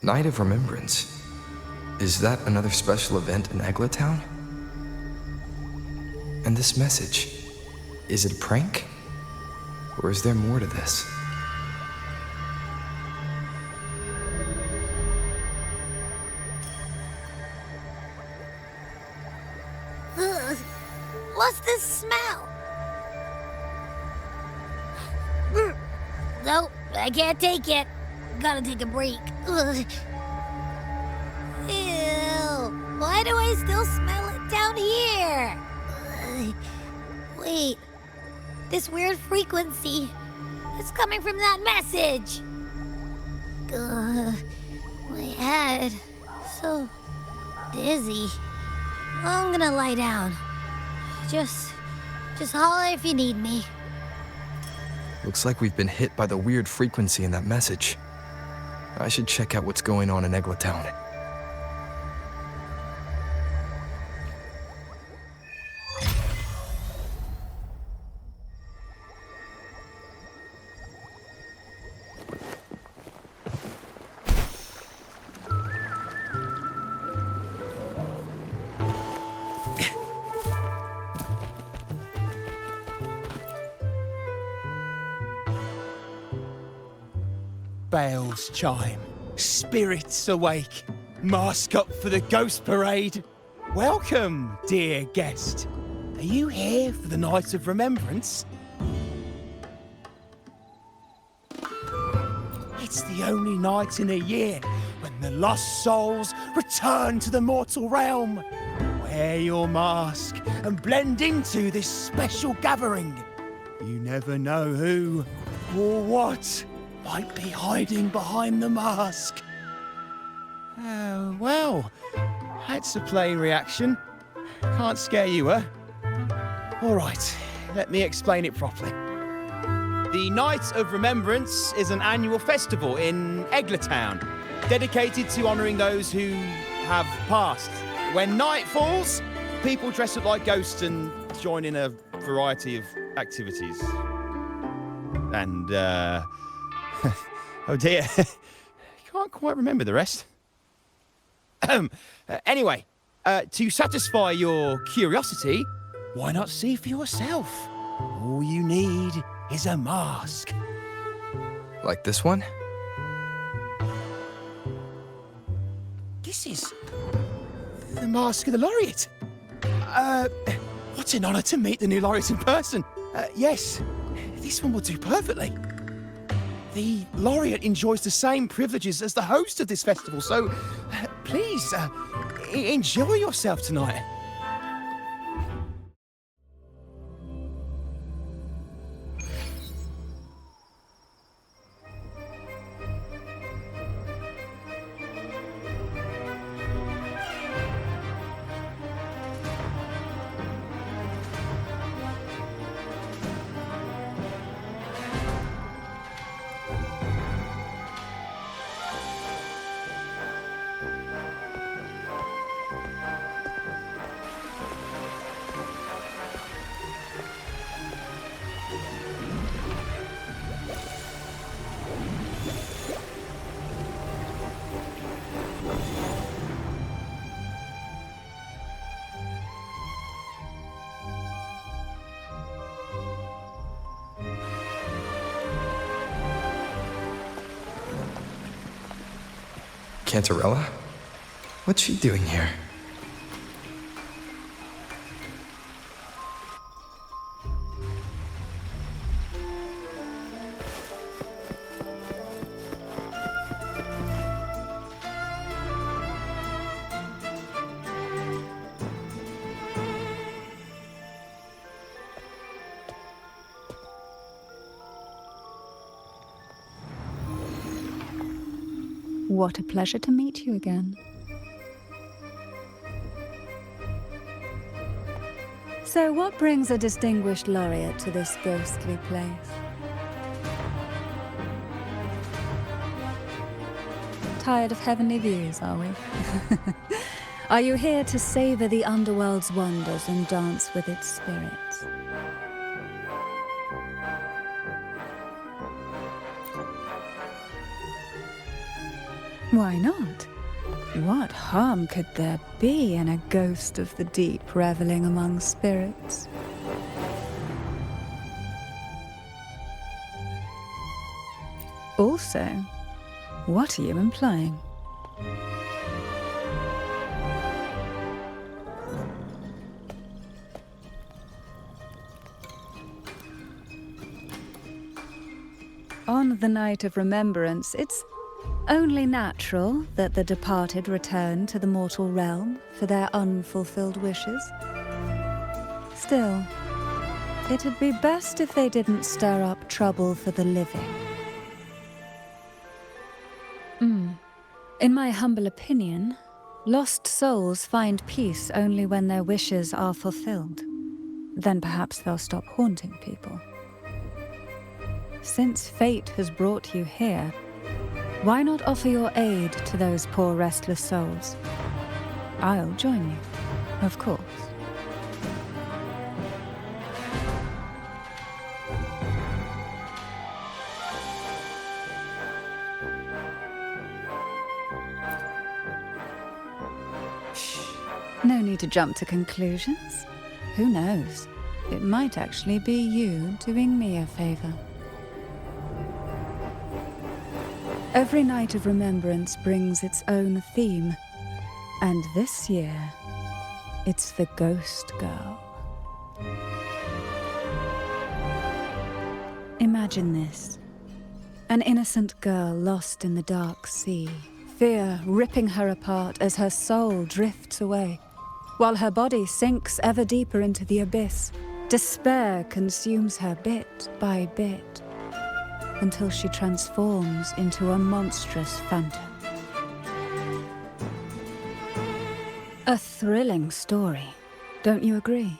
Night of Remembrance. Is that another special event in Egla Town? And this message, is it a prank? Or is there more to this? What's this smell? Nope, I can't take it. Gotta take a break. Ugh. Ew, why do I still smell it down here? Wait, this weird frequency, it's coming from that message. My head, so dizzy. I'm gonna lie down. Just holler if you need me. Looks like we've been hit by the weird frequency in that message. I should check out what's going on in Egla Town. Bells chime, spirits awake, mask up for the ghost parade. Welcome, dear guest. Are you here for the Night of Remembrance? It's the only night in a year when the lost souls return to the mortal realm. Wear your mask and blend into this special gathering. You never know who or what might be hiding behind the mask. Oh, well, that's a plain reaction. Can't scare you, huh? All right, let me explain it properly. The Night of Remembrance is an annual festival in Egla Town, dedicated to honouring those who have passed. When night falls, people dress up like ghosts and join in a variety of activities. And, oh dear, can't quite remember the rest. Anyway, to satisfy your curiosity, why not see for yourself? All you need is a mask. Like this one? This is the mask of the laureate. What an honour to meet the new laureate in person. Yes, this one will do perfectly. The laureate enjoys the same privileges as the host of this festival, so please, enjoy yourself tonight. Cantarella? What's she doing here? What a pleasure to meet you again. So what brings a distinguished laureate to this ghostly place? Tired of heavenly views, are we? Are you here to savor the underworld's wonders and dance with its spirits? Why not? What harm could there be in a ghost of the deep reveling among spirits? Also, what are you implying? On the Night of Remembrance, it's only natural that the departed return to the mortal realm for their unfulfilled wishes. Still, it'd be best if they didn't stir up trouble for the living. In my humble opinion, lost souls find peace only when their wishes are fulfilled. Then perhaps they'll stop haunting people. Since fate has brought you here, why not offer your aid to those poor restless souls? I'll join you, of course. No need to jump to conclusions. Who knows? It might actually be you doing me a favor. Every Night of Remembrance brings its own theme, and this year, it's the Ghost Girl. Imagine this. An innocent girl lost in the dark sea, fear ripping her apart as her soul drifts away, while her body sinks ever deeper into the abyss. Despair consumes her bit by bit, until she transforms into a monstrous phantom. A thrilling story, don't you agree?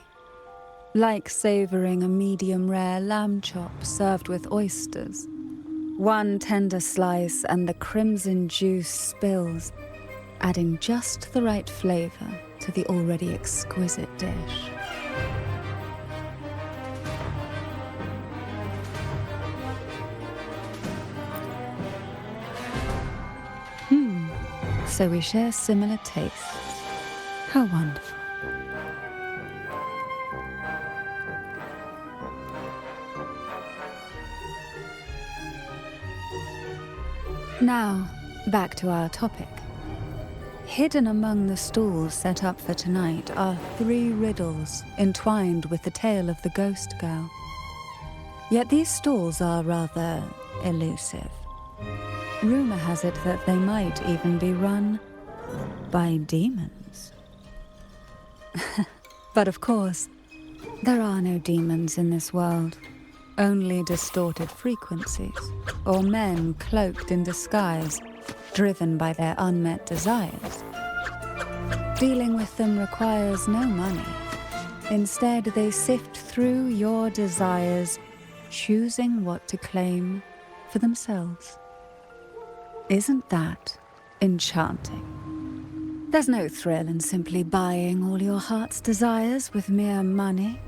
Like savoring a medium-rare lamb chop served with oysters. One tender slice and the crimson juice spills, adding just the right flavor to the already exquisite dish. So we share similar tastes. How wonderful. Now, back to our topic. Hidden among the stalls set up for tonight are 3 riddles entwined with the tale of the Ghost Girl. Yet these stalls are rather elusive. Rumor has it that they might even be run by demons. But of course, there are no demons in this world. Only distorted frequencies, or men cloaked in disguise, driven by their unmet desires. Dealing with them requires no money. Instead, they sift through your desires, choosing what to claim for themselves. Isn't that enchanting? There's no thrill in simply buying all your heart's desires with mere money.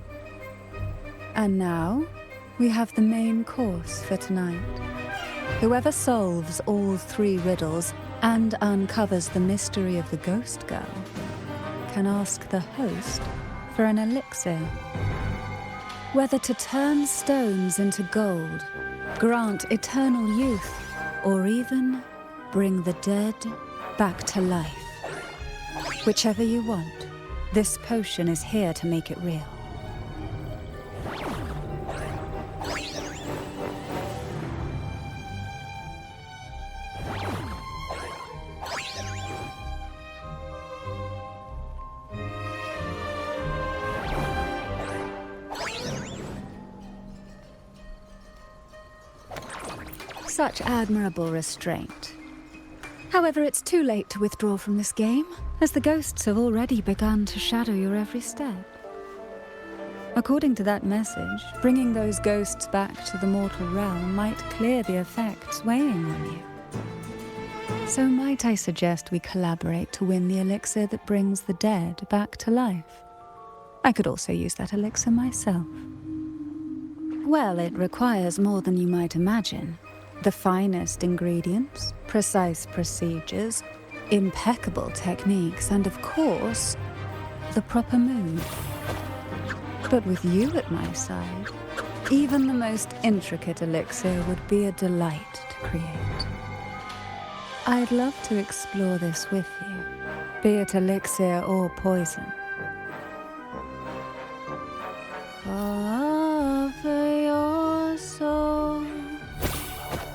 And now, we have the main course for tonight. Whoever solves all 3 riddles and uncovers the mystery of the Ghost Girl can ask the host for an elixir. Whether to turn stones into gold, grant eternal youth, or even bring the dead back to life. Whichever you want, this potion is here to make it real. Such admirable restraint. However, it's too late to withdraw from this game, as the ghosts have already begun to shadow your every step. According to that message, bringing those ghosts back to the mortal realm might clear the effects weighing on you. So might I suggest we collaborate to win the elixir that brings the dead back to life? I could also use that elixir myself. Well, it requires more than you might imagine. The finest ingredients, precise procedures, impeccable techniques, and of course, the proper mood. But with you at my side, even the most intricate elixir would be a delight to create. I'd love to explore this with you, be it elixir or poison. Offer your soul,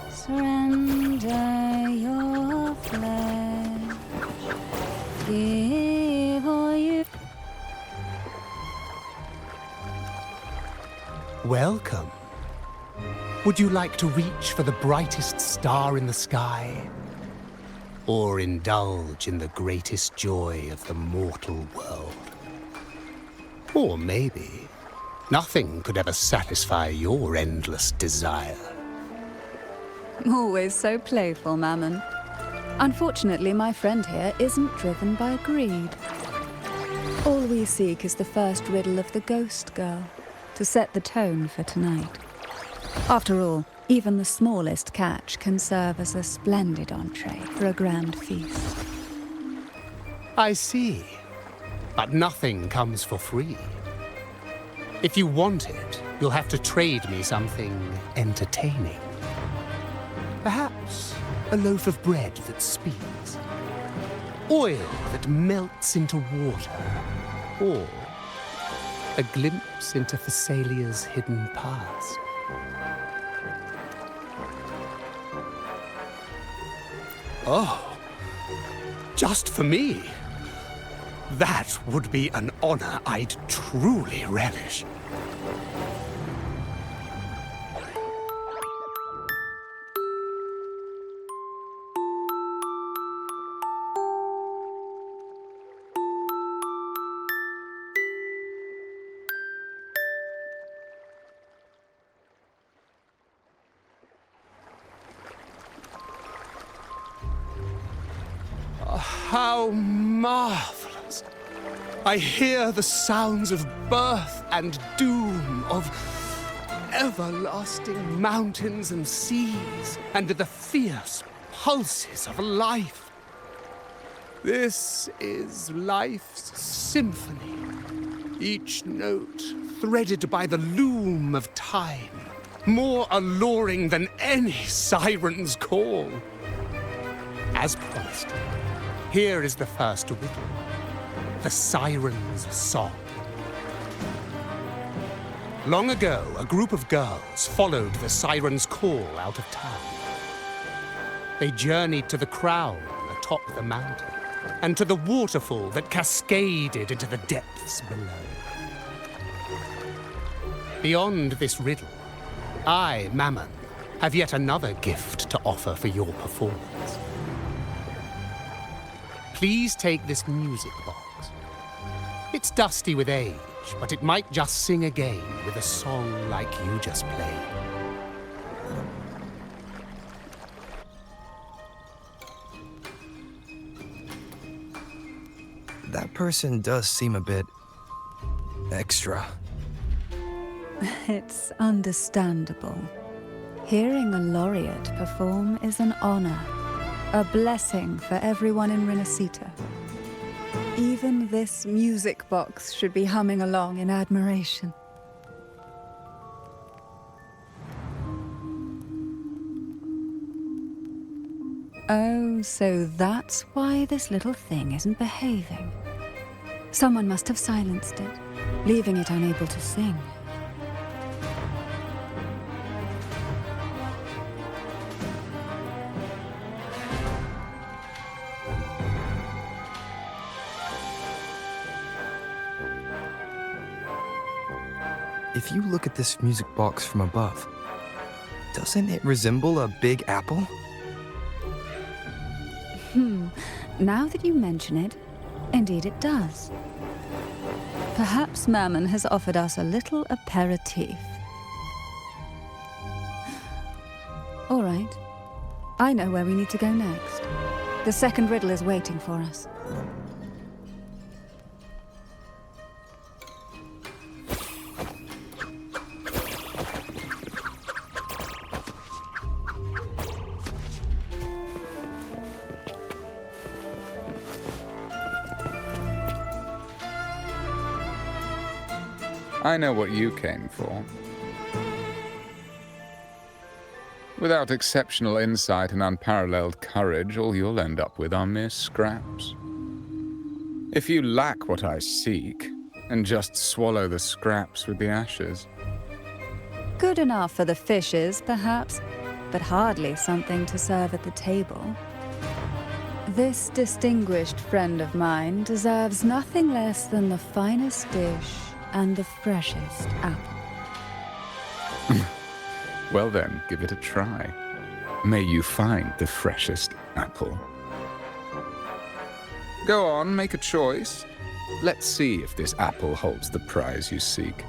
surrender your flesh, give all you. Welcome. Would you like to reach for the brightest star in the sky? Or indulge in the greatest joy of the mortal world? Or maybe nothing could ever satisfy your endless desire. Always so playful, Mammon. Unfortunately, my friend here isn't driven by greed. All we seek is the first riddle of the Ghost Girl, to set the tone for tonight. After all, even the smallest catch can serve as a splendid entree for a grand feast. I see. But nothing comes for free. If you want it, you'll have to trade me something entertaining. Perhaps a loaf of bread that speaks. Oil that melts into water. Or a glimpse into Thessalia's hidden past. Oh, just for me? That would be an honor I'd truly relish. How marvelous! I hear the sounds of birth and doom, of everlasting mountains and seas, and the fierce pulses of life. This is life's symphony, each note threaded by the loom of time, more alluring than any siren's call. As promised, here is the first riddle, the siren's song. Long ago, a group of girls followed the siren's call out of town. They journeyed to the crown atop the mountain, and to the waterfall that cascaded into the depths below. Beyond this riddle, I, Mammon, have yet another gift to offer for your performance. Please take this music box. It's dusty with age, but it might just sing again with a song like you just played. That person does seem a bit extra. It's understandable. Hearing a laureate perform is an honor, a blessing for everyone in Renacita. Even this music box should be humming along in admiration. Oh, so that's why this little thing isn't behaving. Someone must have silenced it, leaving it unable to sing. If you look at this music box from above, doesn't it resemble a big apple? Now that you mention it, indeed it does. Perhaps Mammon has offered us a little aperitif. All right. I know where we need to go next. The second riddle is waiting for us. I know what you came for. Without exceptional insight and unparalleled courage, all you'll end up with are mere scraps. If you lack what I seek, and just swallow the scraps with the ashes. Good enough for the fishes, perhaps, but hardly something to serve at the table. This distinguished friend of mine deserves nothing less than the finest dish and the freshest apple. Well then, give it a try. May you find the freshest apple. Go on, make a choice. Let's see if this apple holds the prize you seek.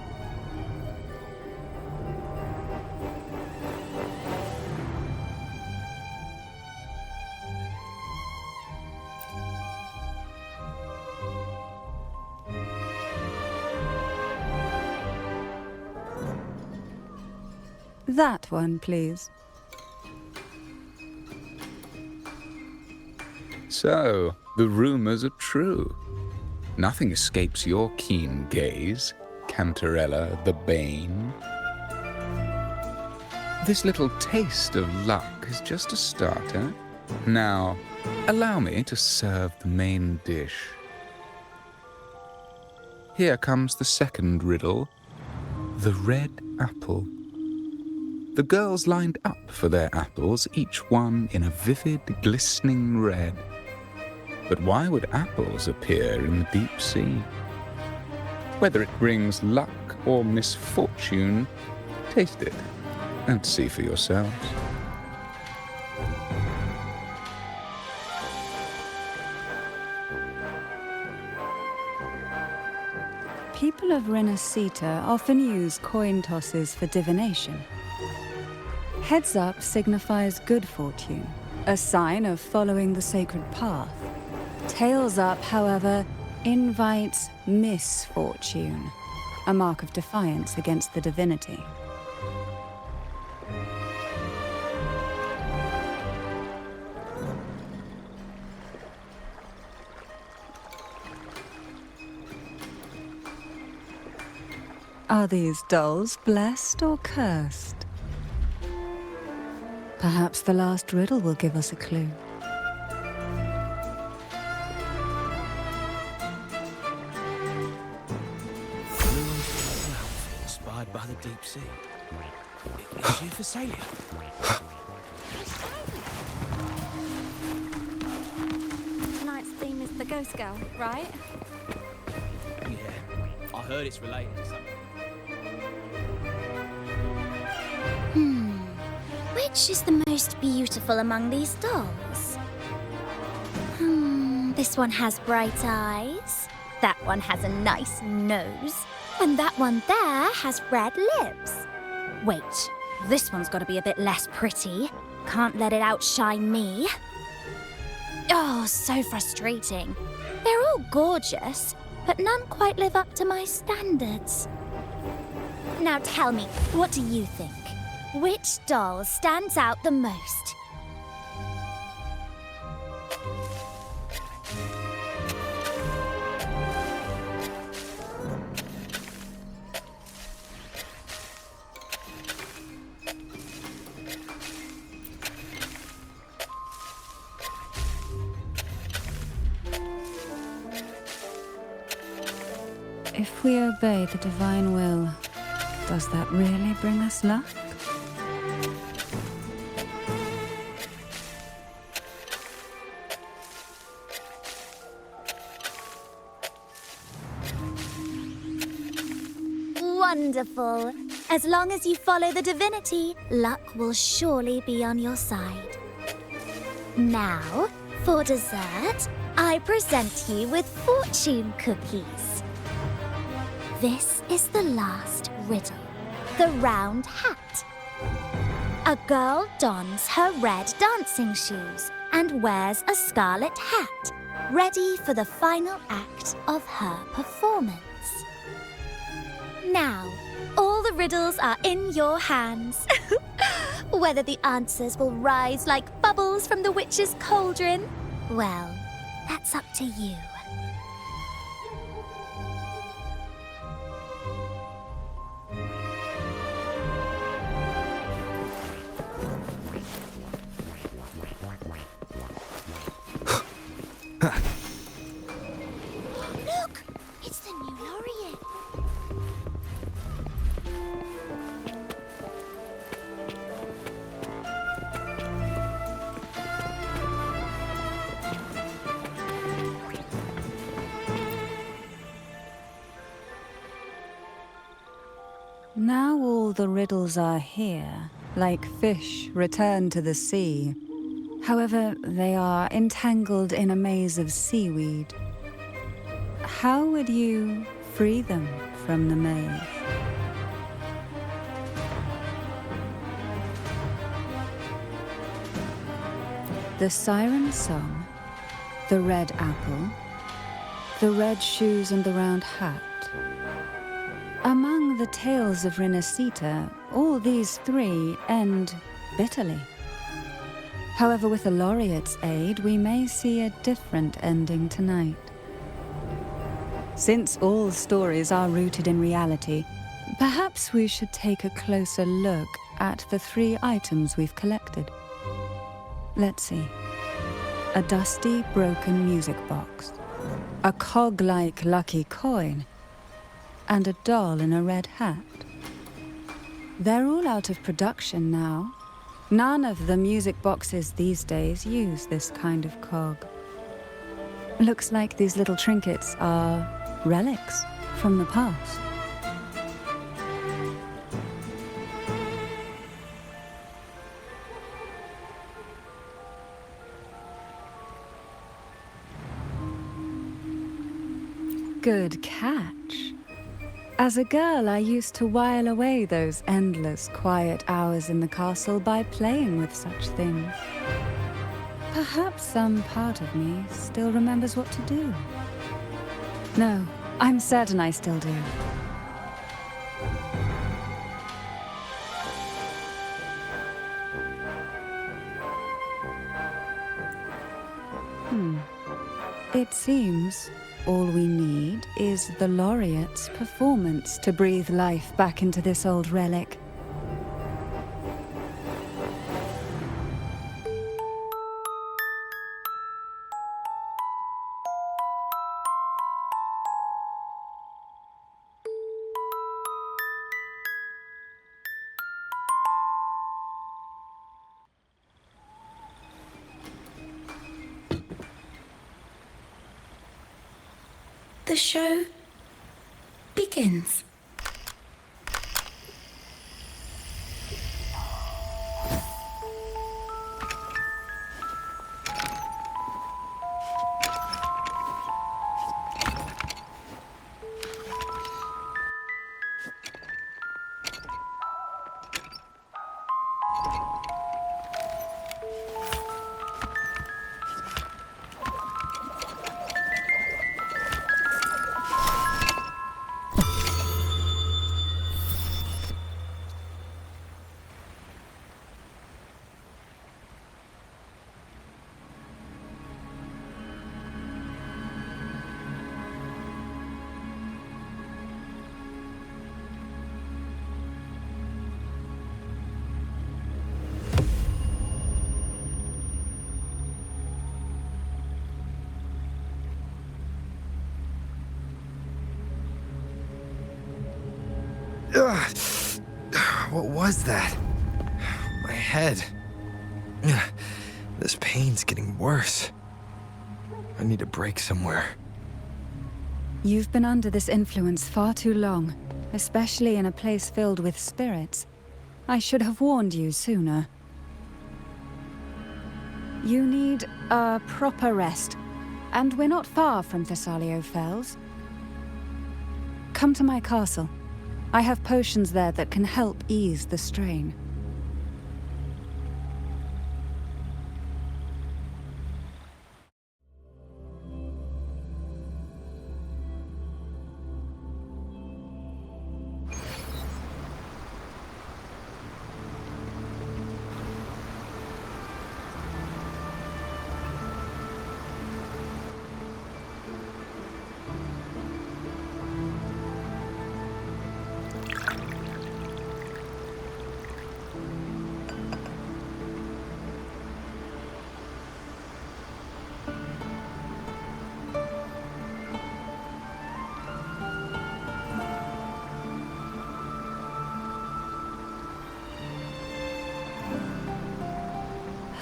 That one, please. So, the rumors are true. Nothing escapes your keen gaze, Cantarella the Bane. This little taste of luck is just a starter. Now, allow me to serve the main dish. Here comes the second riddle, the red apple. The girls lined up for their apples, each one in a vivid, glistening red. But why would apples appear in the deep sea? Whether it brings luck or misfortune, taste it and see for yourselves. People of Renacita often use coin tosses for divination. Heads up signifies good fortune, a sign of following the sacred path. Tails up, however, invites misfortune, a mark of defiance against the divinity. Are these dolls blessed or cursed? Perhaps the last riddle will give us a clue. Inspired by the deep sea. Is she for sailing? Tonight's theme is the ghost girl, right? Yeah, I heard it's related to something. Which is the most beautiful among these dolls? This one has bright eyes. That one has a nice nose. And that one there has red lips. Wait, this one's got to be a bit less pretty. Can't let it outshine me. Oh, so frustrating. They're all gorgeous, but none quite live up to my standards. Now tell me, what do you think? Which doll stands out the most? If we obey the divine will, does that really bring us luck? Wonderful. As long as you follow the divinity, luck will surely be on your side. Now, for dessert, I present you with fortune cookies. This is the last riddle, the round hat. A girl dons her red dancing shoes and wears a scarlet hat, ready for the final act of her performance. Now, all the riddles are in your hands. Whether the answers will rise like bubbles from the witch's cauldron, well, that's up to you. the riddles are here, like fish return to the sea. However, they are entangled in a maze of seaweed. How would you free them from the maze? The siren song, the red apple, the red shoes and the round hat. Among the tales of Rinascita, all these three end bitterly. However, with the laureate's aid, we may see a different ending tonight. Since all stories are rooted in reality, perhaps we should take a closer look at the 3 items we've collected. Let's see. A dusty, broken music box, a cog-like lucky coin, and a doll in a red hat. They're all out of production now. None of the music boxes these days use this kind of cog. Looks like these little trinkets are relics from the past. Good catch. As a girl, I used to while away those endless, quiet hours in the castle by playing with such things. Perhaps some part of me still remembers what to do. No, I'm certain I still do. It seems all we need is the laureate's performance to breathe life back into this old relic. The show begins. Ugh. What was that? My head. Ugh. This pain's getting worse. I need a break somewhere. You've been under this influence far too long, especially in a place filled with spirits. I should have warned you sooner. You need a proper rest, and we're not far from Thessalio Fells. Come to my castle. I have potions there that can help ease the strain.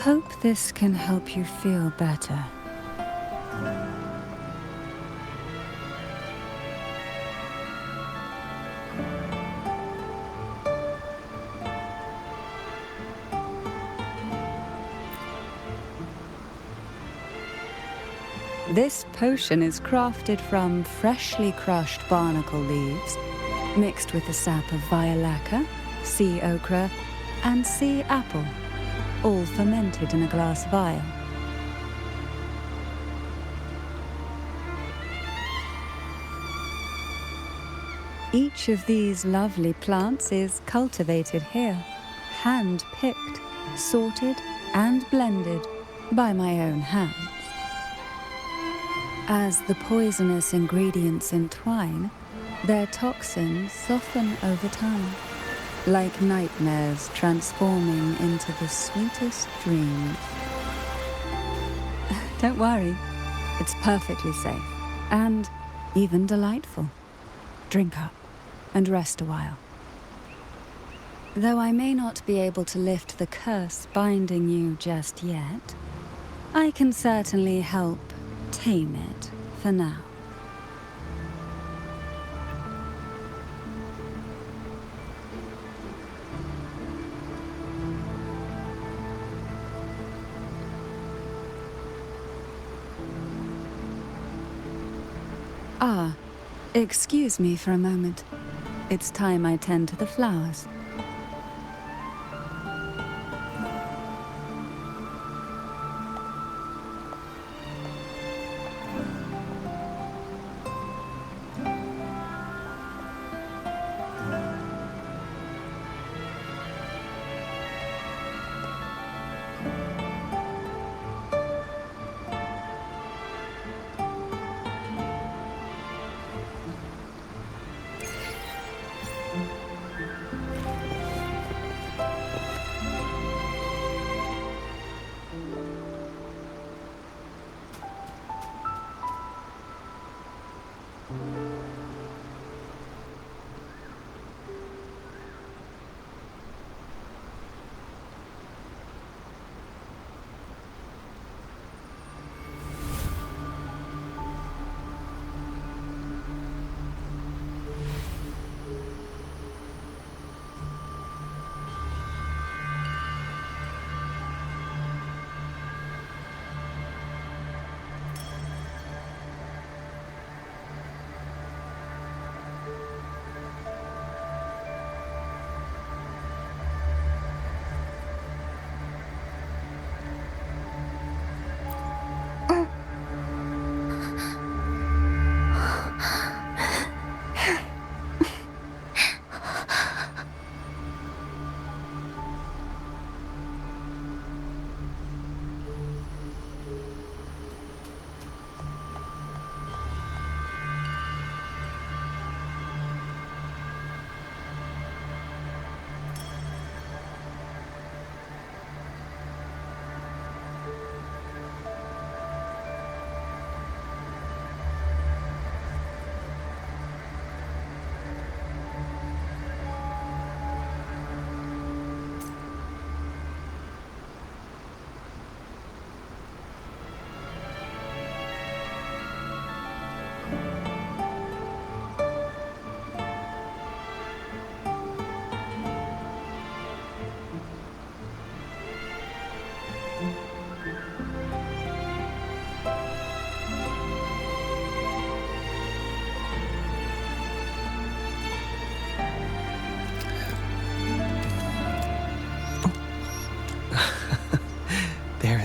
Hope this can help you feel better. This potion is crafted from freshly crushed barnacle leaves, mixed with the sap of violaca, sea ochre, and sea apple, all fermented in a glass vial. Each of these lovely plants is cultivated here, hand-picked, sorted, and blended by my own hands. As the poisonous ingredients entwine, their toxins soften over time, like nightmares transforming into the sweetest dreams. Don't worry, it's perfectly safe, and even delightful. Drink up, and rest a while. Though I may not be able to lift the curse binding you just yet, I can certainly help tame it for now. Ah, excuse me for a moment. It's time I tend to the flowers.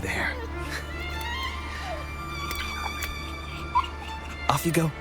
There. Off you go.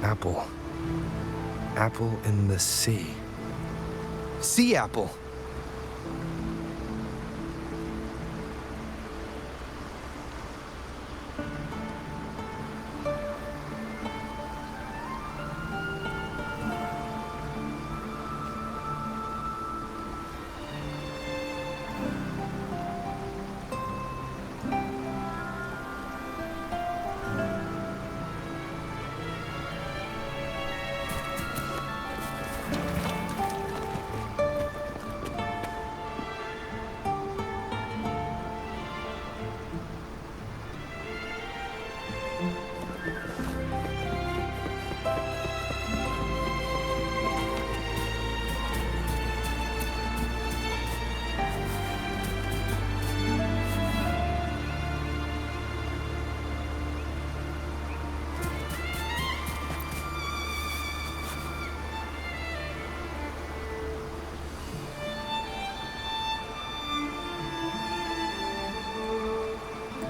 Apple. Apple in the sea. Sea apple!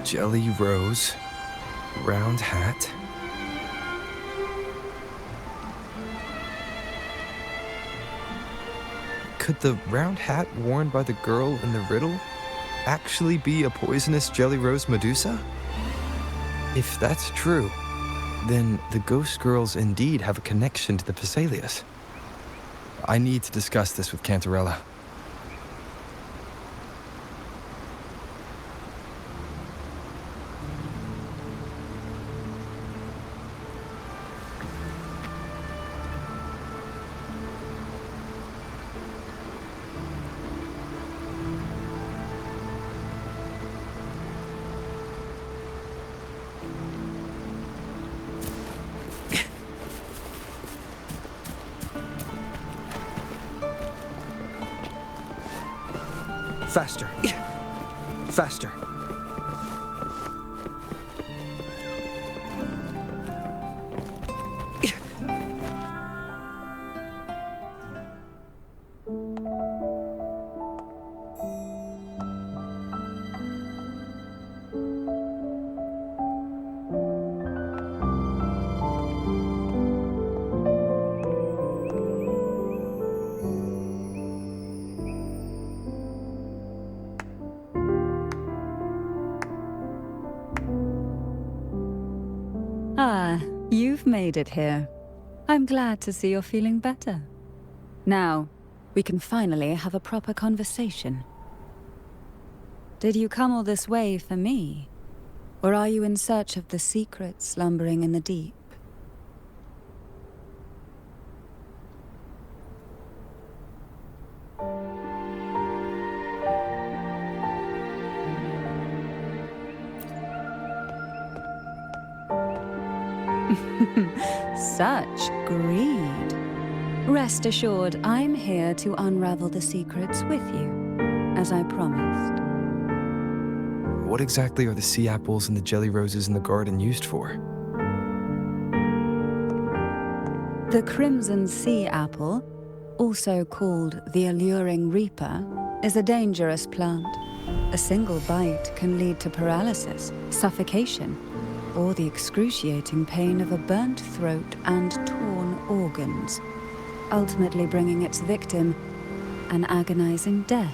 Jelly rose, round hat. Could the round hat worn by the girl in the riddle actually be a poisonous jelly rose Medusa? If that's true, then the ghost girls indeed have a connection to the Phasalias. I need to discuss this with Cantarella. Faster. Faster. Ah, you've made it here. I'm glad to see you're feeling better. Now, we can finally have a proper conversation. Did you come all this way for me? Or are you in search of the secret slumbering in the deep? Such greed. Rest assured, I'm here to unravel the secrets with you, as I promised. What exactly are the sea apples and the jelly roses in the garden used for? The crimson sea apple, also called the alluring reaper, is a dangerous plant. A single bite can lead to paralysis, suffocation, or the excruciating pain of a burnt throat and torn organs, ultimately bringing its victim an agonizing death.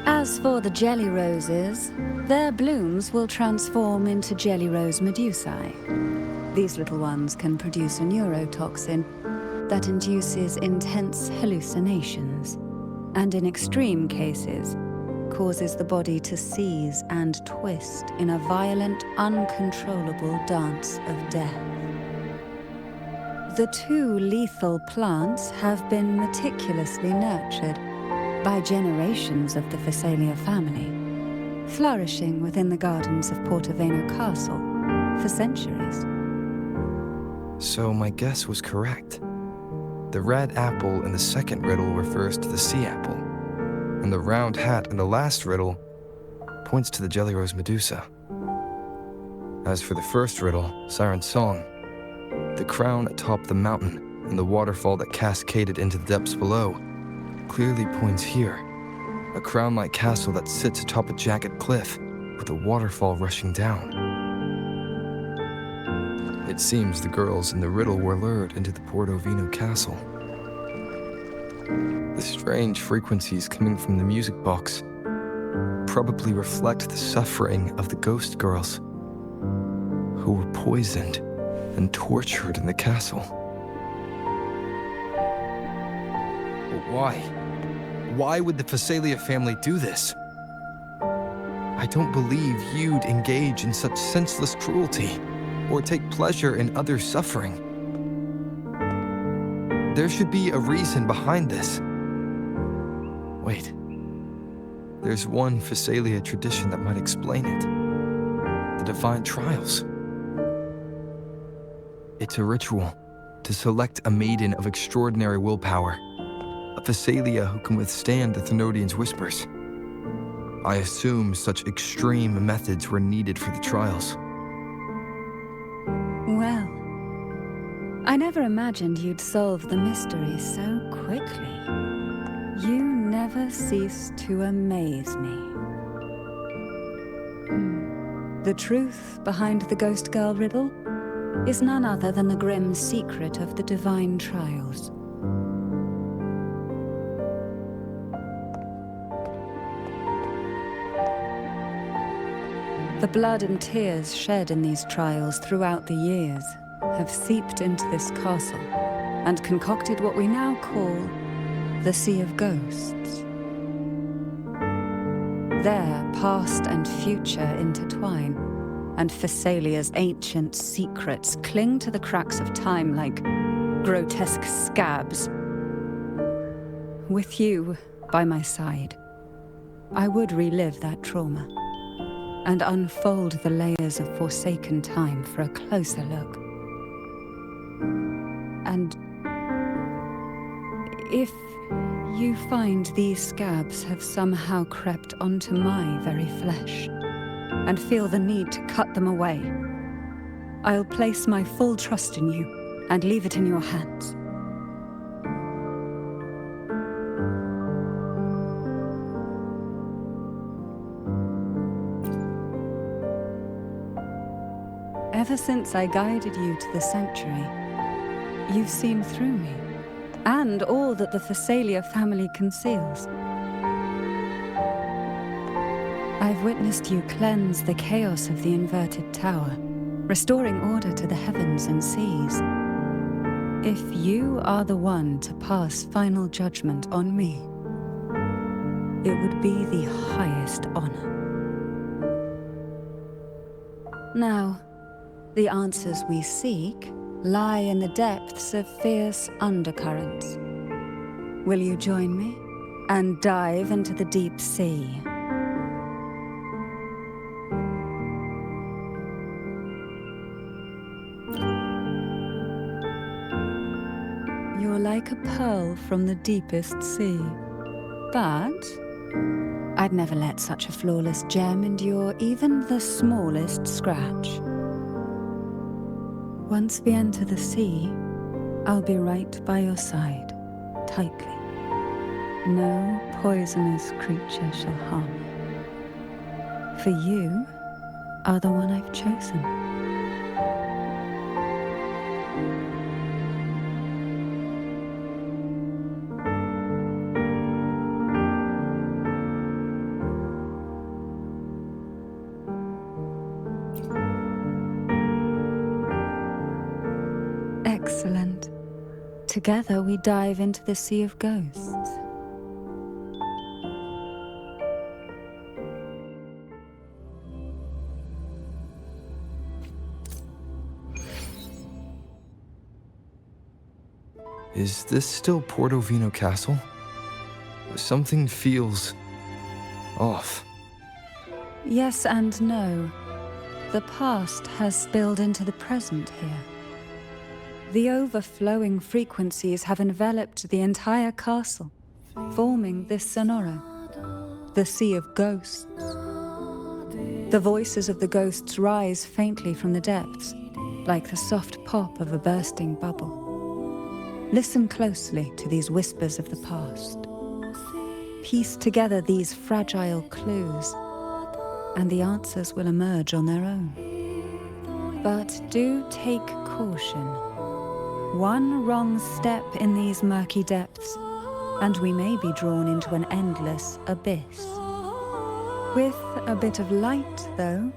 As for the jelly roses, their blooms will transform into jelly rose medusae. These little ones can produce a neurotoxin that induces intense hallucinations, and in extreme cases, causes the body to seize and twist in a violent, uncontrollable dance of death. The two lethal plants have been meticulously nurtured by generations of the Phasalia family, flourishing within the gardens of Portoveno Castle for centuries. So my guess was correct. The red apple in the second riddle refers to the sea apple, and the round hat in the last riddle points to the jelly rose Medusa. As for the first riddle, Siren's Song, the crown atop the mountain and the waterfall that cascaded into the depths below clearly points here, a crown-like castle that sits atop a jagged cliff with a waterfall rushing down. It seems the girls in the riddle were lured into the Portovino castle. The strange frequencies coming from the music box probably reflect the suffering of the ghost girls who were poisoned and tortured in the castle. But why? Why would the Phasalia family do this? I don't believe you'd engage in such senseless cruelty or take pleasure in others' suffering. There should be a reason behind this. Wait. There's one Phasalia tradition that might explain it. The Divine Trials. It's a ritual to select a maiden of extraordinary willpower, a Phasalia who can withstand the Thenodians' whispers. I assume such extreme methods were needed for the trials. Well, I never imagined you'd solve the mystery so quickly. You never cease to amaze me. The truth behind the Ghost Girl riddle is none other than the grim secret of the divine trials. The blood and tears shed in these trials throughout the years have seeped into this castle and concocted what we now call the Sea of Ghosts. There, past and future intertwine, and Thessalia's ancient secrets cling to the cracks of time like grotesque scabs. With you by my side, I would relive that trauma and unfold the layers of forsaken time for a closer look. And if you find these scabs have somehow crept onto my very flesh and feel the need to cut them away, I'll place my full trust in you and leave it in your hands. Ever since I guided you to the sanctuary, you've seen through me, and all that the Thessalia family conceals. I've witnessed you cleanse the chaos of the inverted tower, restoring order to the heavens and seas. If you are the one to pass final judgment on me, it would be the highest honor. Now, the answers we seek lie in the depths of fierce undercurrents. Will you join me and dive into the deep sea? You're like a pearl from the deepest sea, but I'd never let such a flawless gem endure even the smallest scratch. Once we enter the sea, I'll be right by your side, tightly. No poisonous creature shall harm you. For you are the one I've chosen. Excellent. Together we dive into the Sea of Ghosts. Is this still Portovino Castle? Something feels off. Yes and no. The past has spilled into the present here. The overflowing frequencies have enveloped the entire castle, forming this sonora, the Sea of Ghosts. The voices of the ghosts rise faintly from the depths, like the soft pop of a bursting bubble. Listen closely to these whispers of the past. Piece together these fragile clues, and the answers will emerge on their own. But do take caution. One wrong step in these murky depths, and we may be drawn into an endless abyss. With a bit of light, though,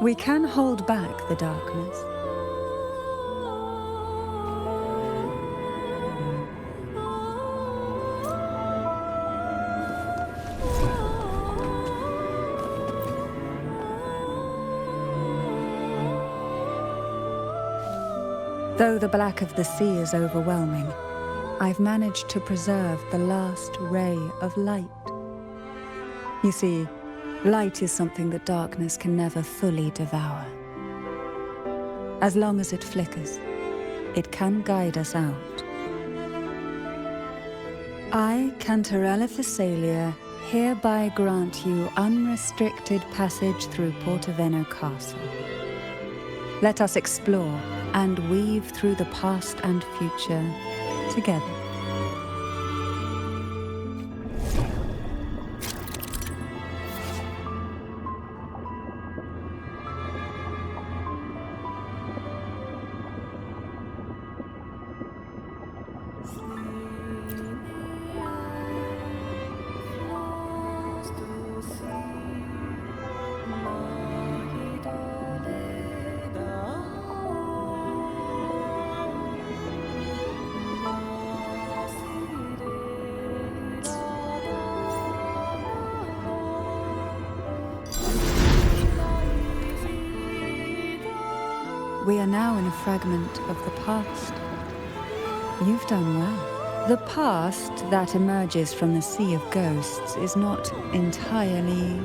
we can hold back the darkness. Though the black of the sea is overwhelming, I've managed to preserve the last ray of light. You see, light is something that darkness can never fully devour. As long as it flickers, it can guide us out. I, Cantarella Thessalia, hereby grant you unrestricted passage through Portovino Castle. Let us explore and weave through the past and future together. we are now in a fragment of the past. You've done well. The past that emerges from the sea of ghosts is not entirely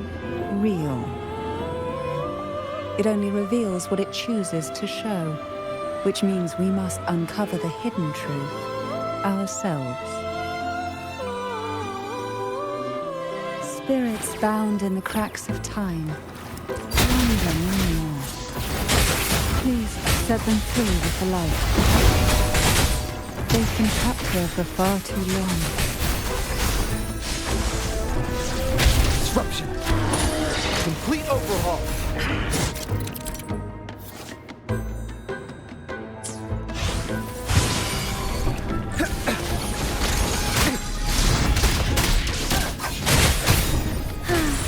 real. It only reveals what it chooses to show, which means we must uncover the hidden truth ourselves. Spirits bound in the cracks of time. Wander no more. Please set them free with the light. They've been trapped here for far too long. Disruption. Complete overhaul.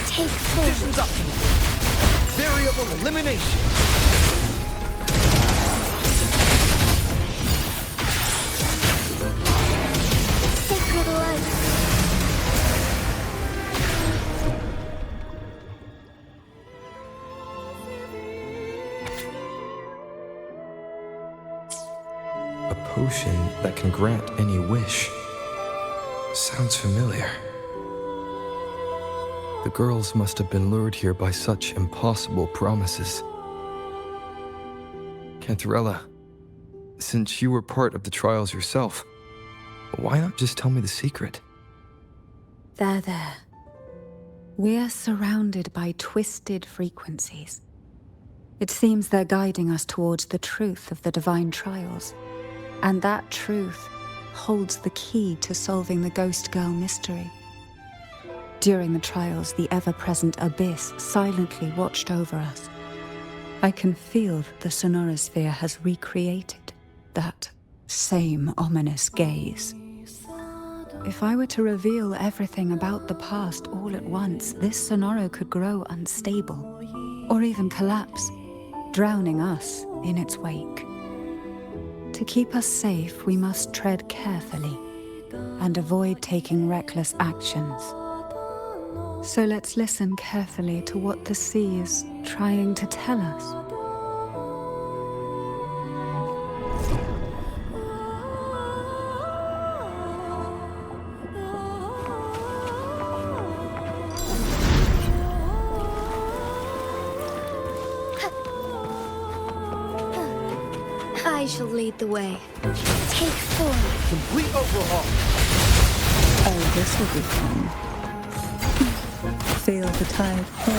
Take full. Visions up. Variable elimination. Sacred light. A potion that can grant any wish. Sounds familiar. The girls must have been lured here by such impossible promises. Cantarella, since you were part of the trials yourself, why not just tell me the secret? There. We are surrounded by twisted frequencies. It seems they're guiding us towards the truth of the divine trials. And that truth holds the key to solving the Ghost Girl mystery. During the trials, the ever-present abyss silently watched over us. I can feel that the sonorosphere has recreated that same ominous gaze. If I were to reveal everything about the past all at once, this sonoro could grow unstable, or even collapse, drowning us in its wake. To keep us safe, we must tread carefully and avoid taking reckless actions. So let's listen carefully to what the sea is trying to tell us. I shall lead the way. Take form. Complete overhaul. Oh, this will be fun. Feel the tide pull.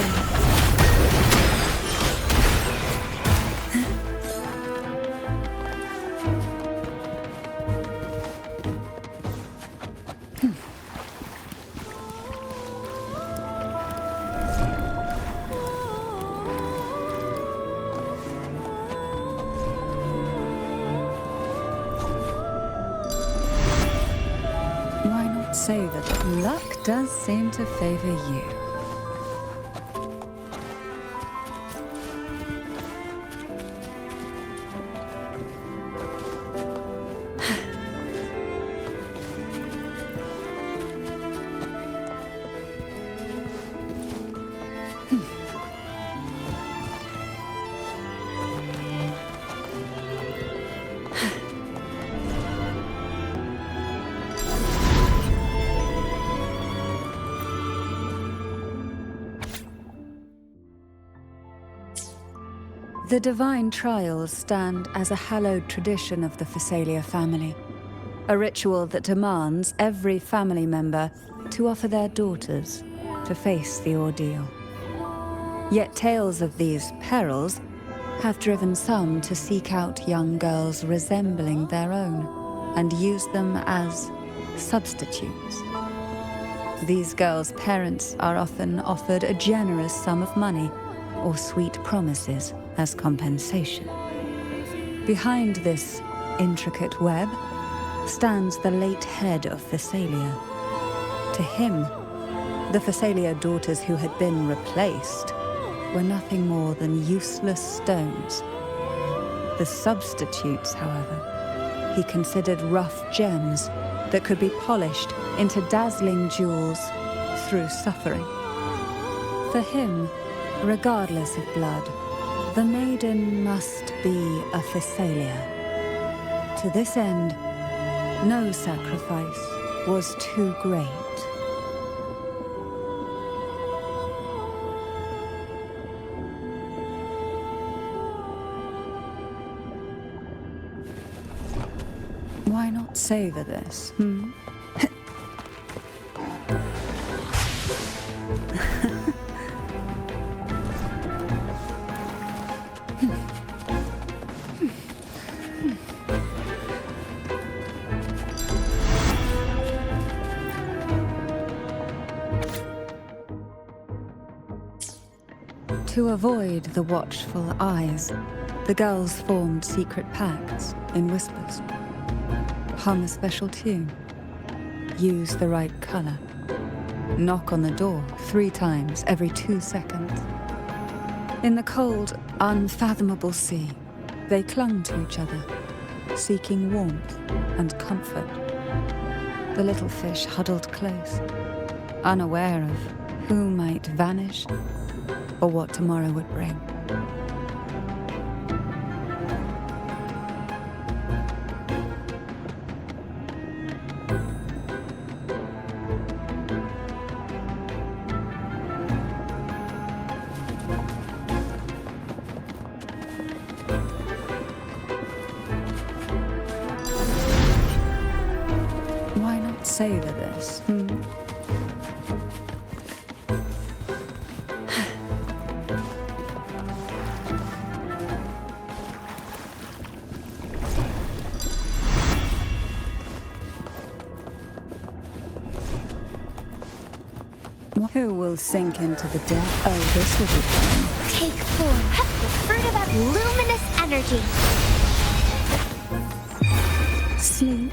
Why not say that luck does seem to favor you? The divine trials stand as a hallowed tradition of the Phasalia family, a ritual that demands every family member to offer their daughters to face the ordeal. Yet tales of these perils have driven some to seek out young girls resembling their own and use them as substitutes. These girls' parents are often offered a generous sum of money or sweet promises as compensation. Behind this intricate web stands the late head of Phasalia. To him, the Phasalia daughters who had been replaced were nothing more than useless stones. The substitutes, however, he considered rough gems that could be polished into dazzling jewels through suffering. For him, regardless of blood, The Maiden must be a Physalia. To this end, no sacrifice was too great. Why not savor this, hmm? To avoid the watchful eyes, the girls formed secret pacts in whispers. Hum a special tune. Use the right color. Knock on the door 3 times every 2 seconds. In the cold, unfathomable sea, they clung to each other, seeking warmth and comfort. The little fish huddled close, unaware of who might vanish or what tomorrow would bring. Why not savor this, hmm? Who will sink into the depth? Oh, this will be fun. Take form, the fruit of that luminous energy. Sleep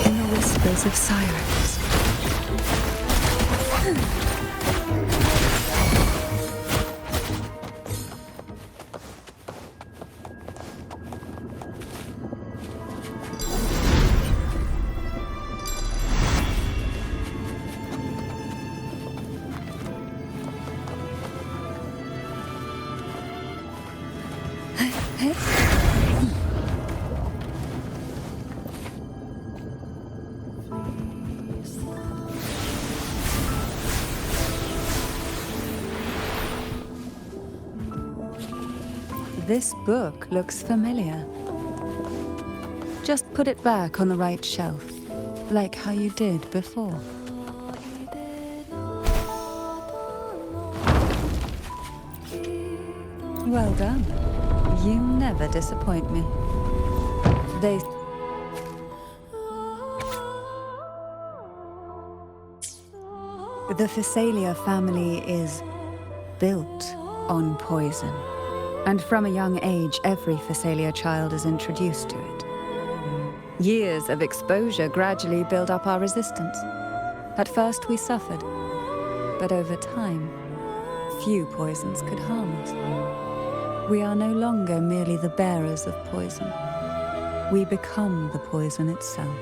in the whispers of sirens. This book looks familiar. Just put it back on the right shelf, like how you did before. Well done. You never disappoint me. The Physalia family is built on poison. And from a young age, every Physalia child is introduced to it. Years of exposure gradually build up our resistance. At first we suffered, but over time, few poisons could harm us. We are no longer merely the bearers of poison. We become the poison itself.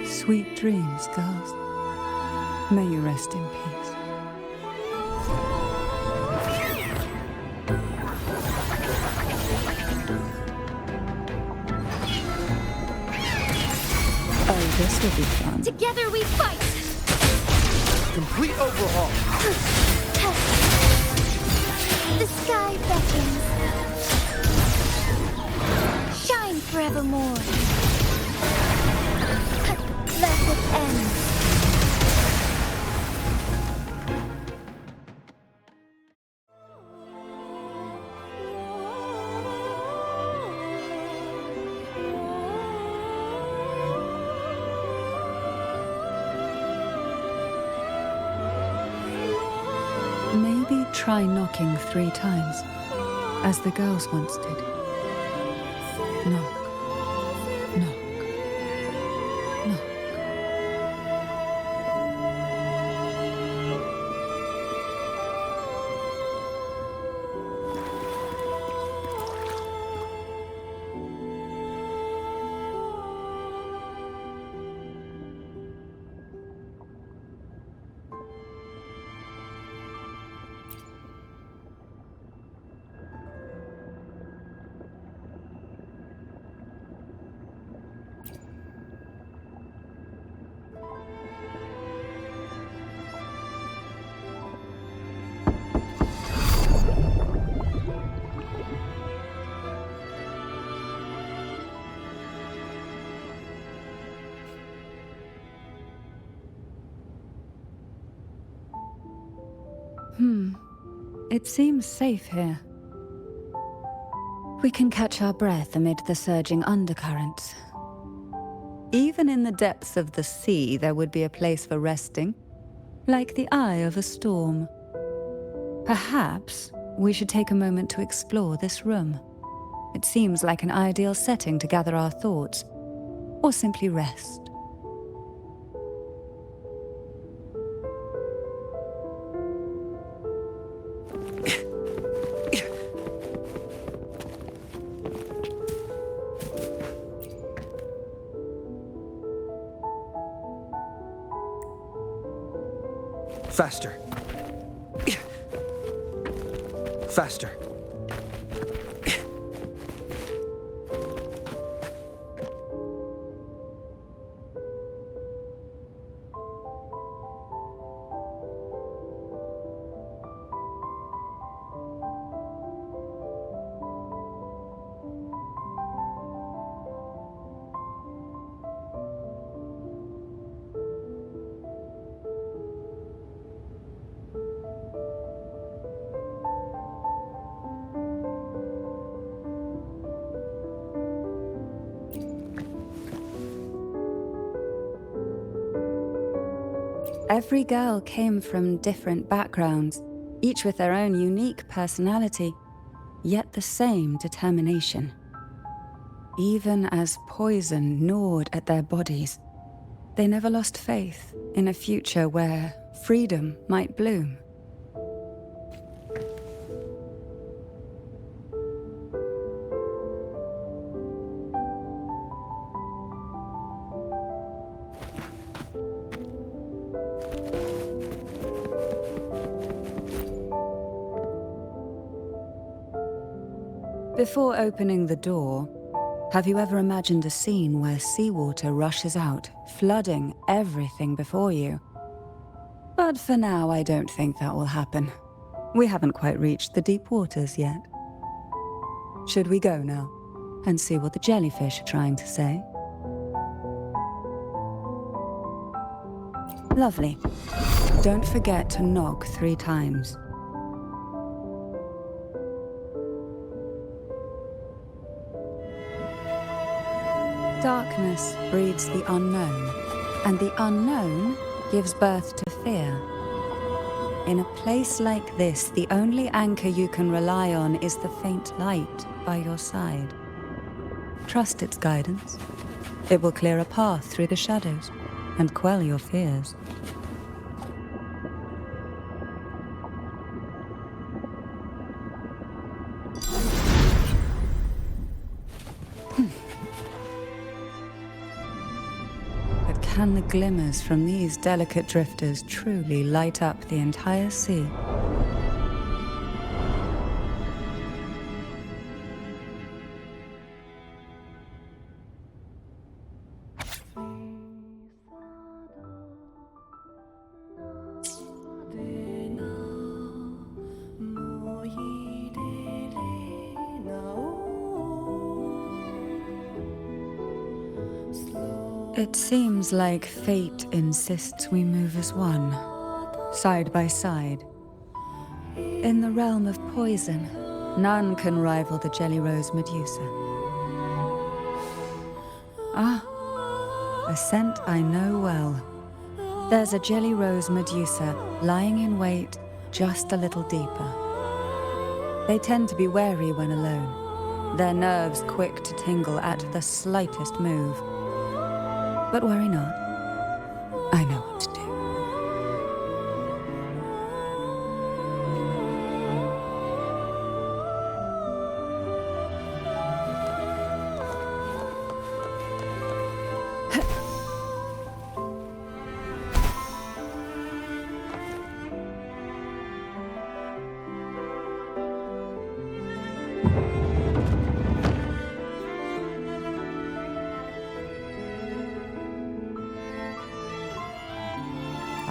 Sweet dreams, girls. May you rest in peace. Oh, This will be fun. Together we fight! Complete overhaul. The sky beckons. Shine forevermore. Blessed end. Maybe try knocking 3 times, as the girls once did. Knock, knock, knock. It seems safe here. We can catch our breath amid the surging undercurrents. Even in the depths of the sea, there would be a place for resting, like the eye of a storm. Perhaps we should take a moment to explore this room. It seems like an ideal setting to gather our thoughts, or simply rest. Faster. Faster. Every girl came from different backgrounds, each with their own unique personality, yet the same determination. Even as poison gnawed at their bodies, they never lost faith in a future where freedom might bloom. Before opening the door, have you ever imagined a scene where seawater rushes out, flooding everything before you? But for now, I don't think that will happen. We haven't quite reached the deep waters yet. Should we go now and see what the jellyfish are trying to say? Lovely. Don't forget to knock 3 times. Darkness breeds the unknown, and the unknown gives birth to fear. In a place like this, the only anchor you can rely on is the faint light by your side. Trust its guidance. It will clear a path through the shadows and quell your fears. Can the glimmers from these delicate drifters truly light up the entire sea? It seems like fate insists we move as one, side by side. In the realm of poison, none can rival the Jelly Rose Medusa. Ah, a scent I know well. There's a Jelly Rose Medusa lying in wait just a little deeper. They tend to be wary when alone, their nerves quick to tingle at the slightest move. But worry not, I know what to do.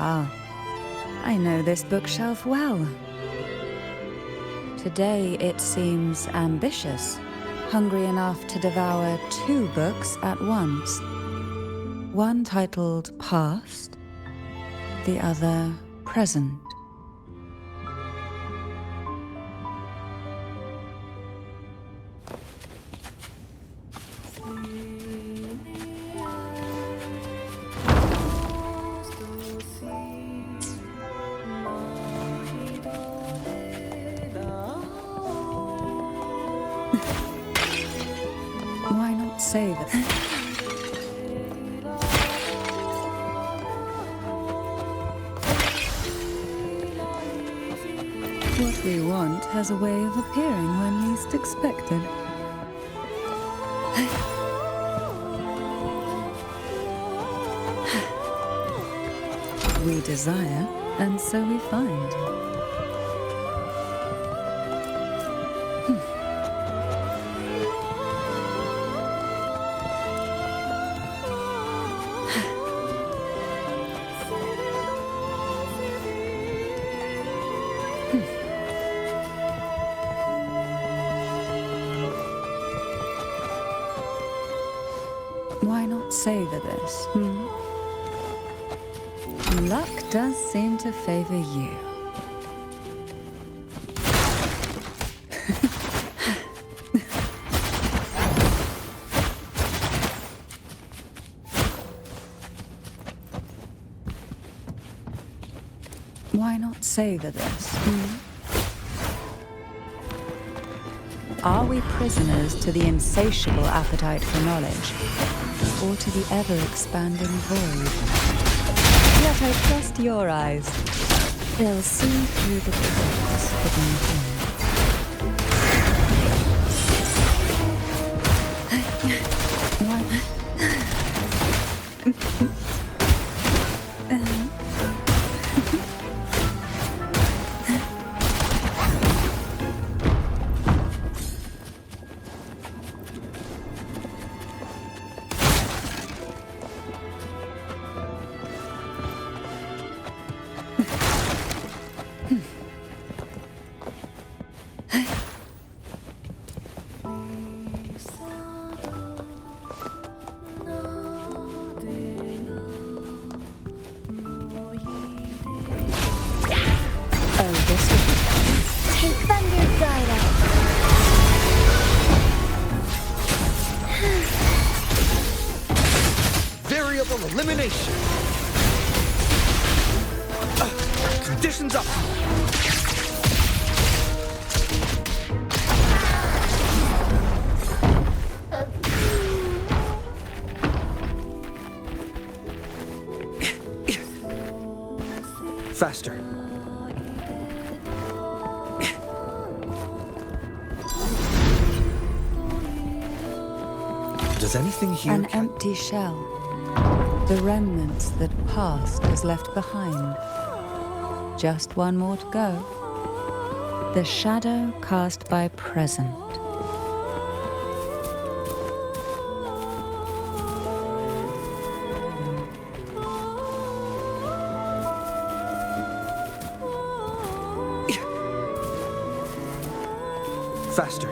Ah, I know this bookshelf well. Today it seems ambitious, hungry enough to devour 2 books at once. One titled Past, the other Present. Why not say that? What we want has a way of appearing when least expected. We desire, and so we find. Why not savor this, Luck does seem to favor you. Why not savor this, Are we prisoners to the insatiable appetite for knowledge, or to the ever-expanding void? Yet I trust your eyes. They'll see through the cracks hidden here. Elimination! Conditions up! Faster. Does anything here... An empty shell. The remnants that past has left behind. Just one more to go. The shadow cast by present. Faster.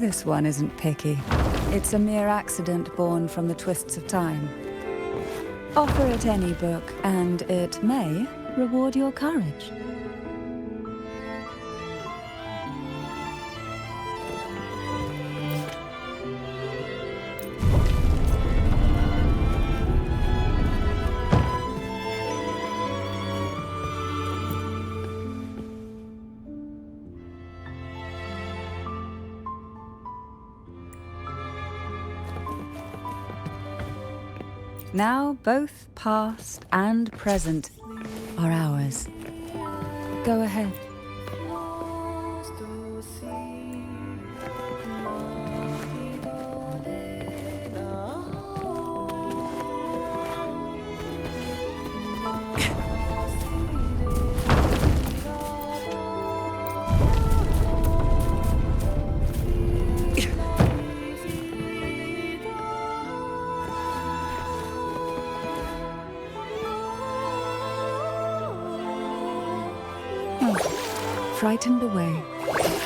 This one isn't picky. It's a mere accident born from the twists of time. Offer it any book, and it may reward your courage. Now both past and present are ours. Go ahead. Frightened away,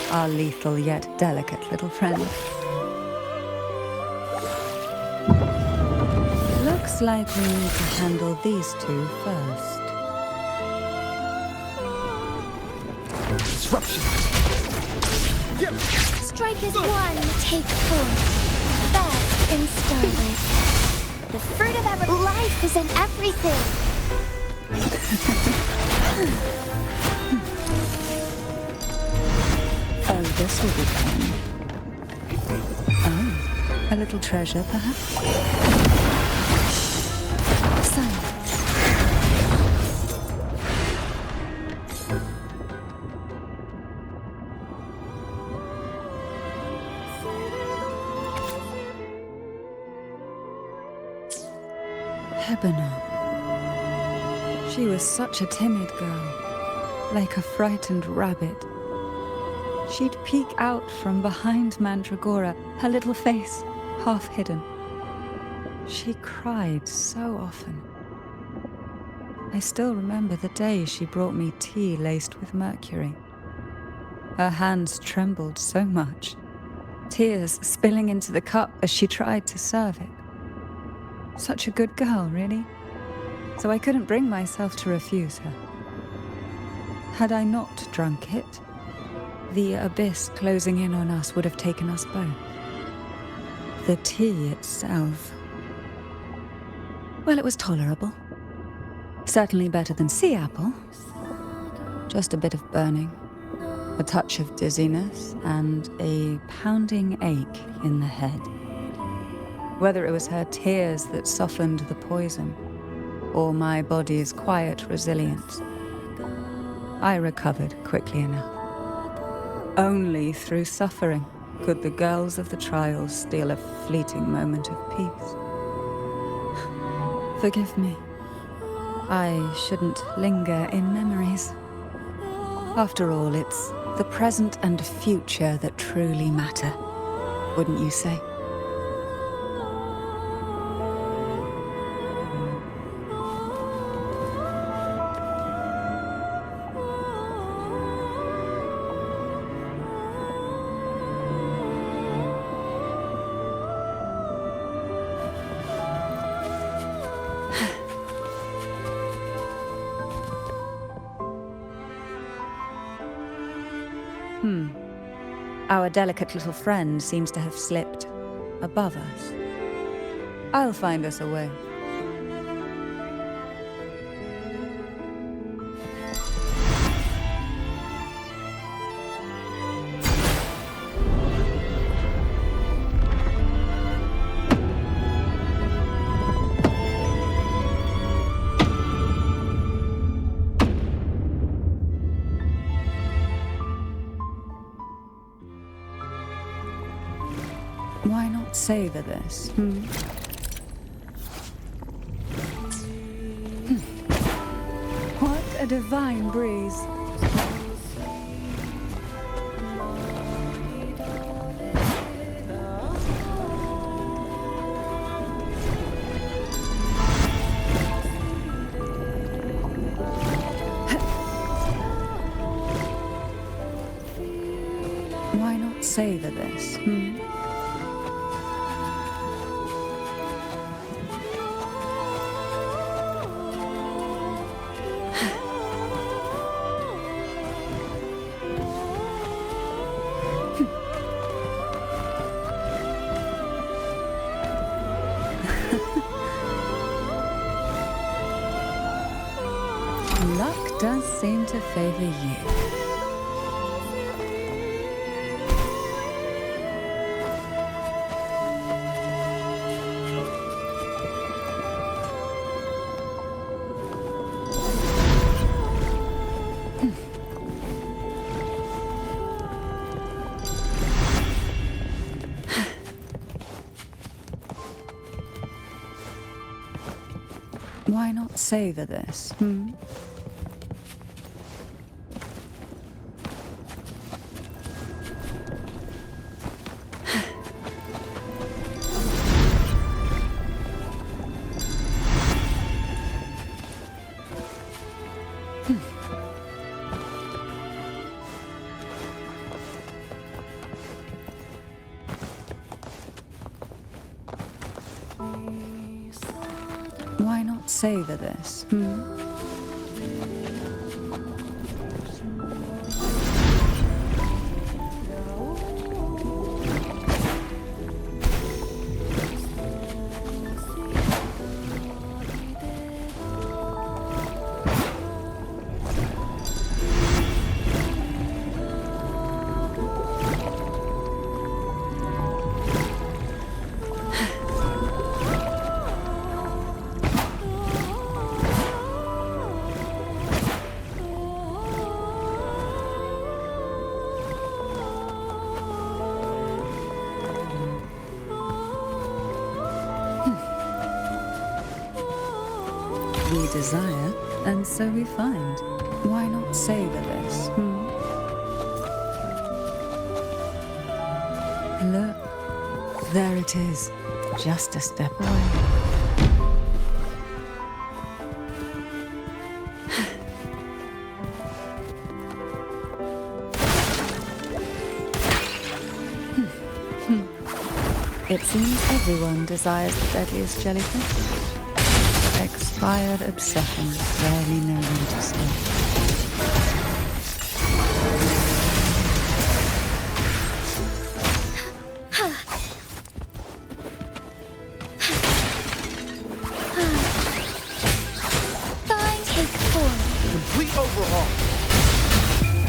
our lethal yet delicate little friend. Looks like we need to handle these two first. Disruption. Strike as one, take form. First in starlight. The fruit of our life is in everything. Oh, this will be fun. Oh, a little treasure, perhaps? Silence. Hebona. She was such a timid girl, like a frightened rabbit. She'd peek out from behind Mandragora, her little face half hidden. She cried so often. I still remember the day she brought me tea laced with mercury. Her hands trembled so much, tears spilling into the cup as she tried to serve it. Such a good girl, really. So I couldn't bring myself to refuse her. Had I not drunk it, the abyss closing in on us would have taken us both. The tea itself, well, it was tolerable. Certainly better than sea apple. Just a bit of burning, a touch of dizziness, and a pounding ache in the head. Whether it was her tears that softened the poison, or my body's quiet resilience, I recovered quickly enough. Only through suffering could the girls of the trials steal a fleeting moment of peace. Forgive me. I shouldn't linger in memories. After all, it's the present and future that truly matter, wouldn't you say? Our delicate little friend seems to have slipped above us. I'll find us a way. Why not savor this? What a divine breeze. savor this, Luck does seem to favor you. Why not savor this, Why not savor this, We desire, and so we find. Why not savor this, Look, there it is, just a step away. It seems everyone desires the deadliest jellyfish. Expired obsessions rarely know when to stop. Find his form. Complete overhaul.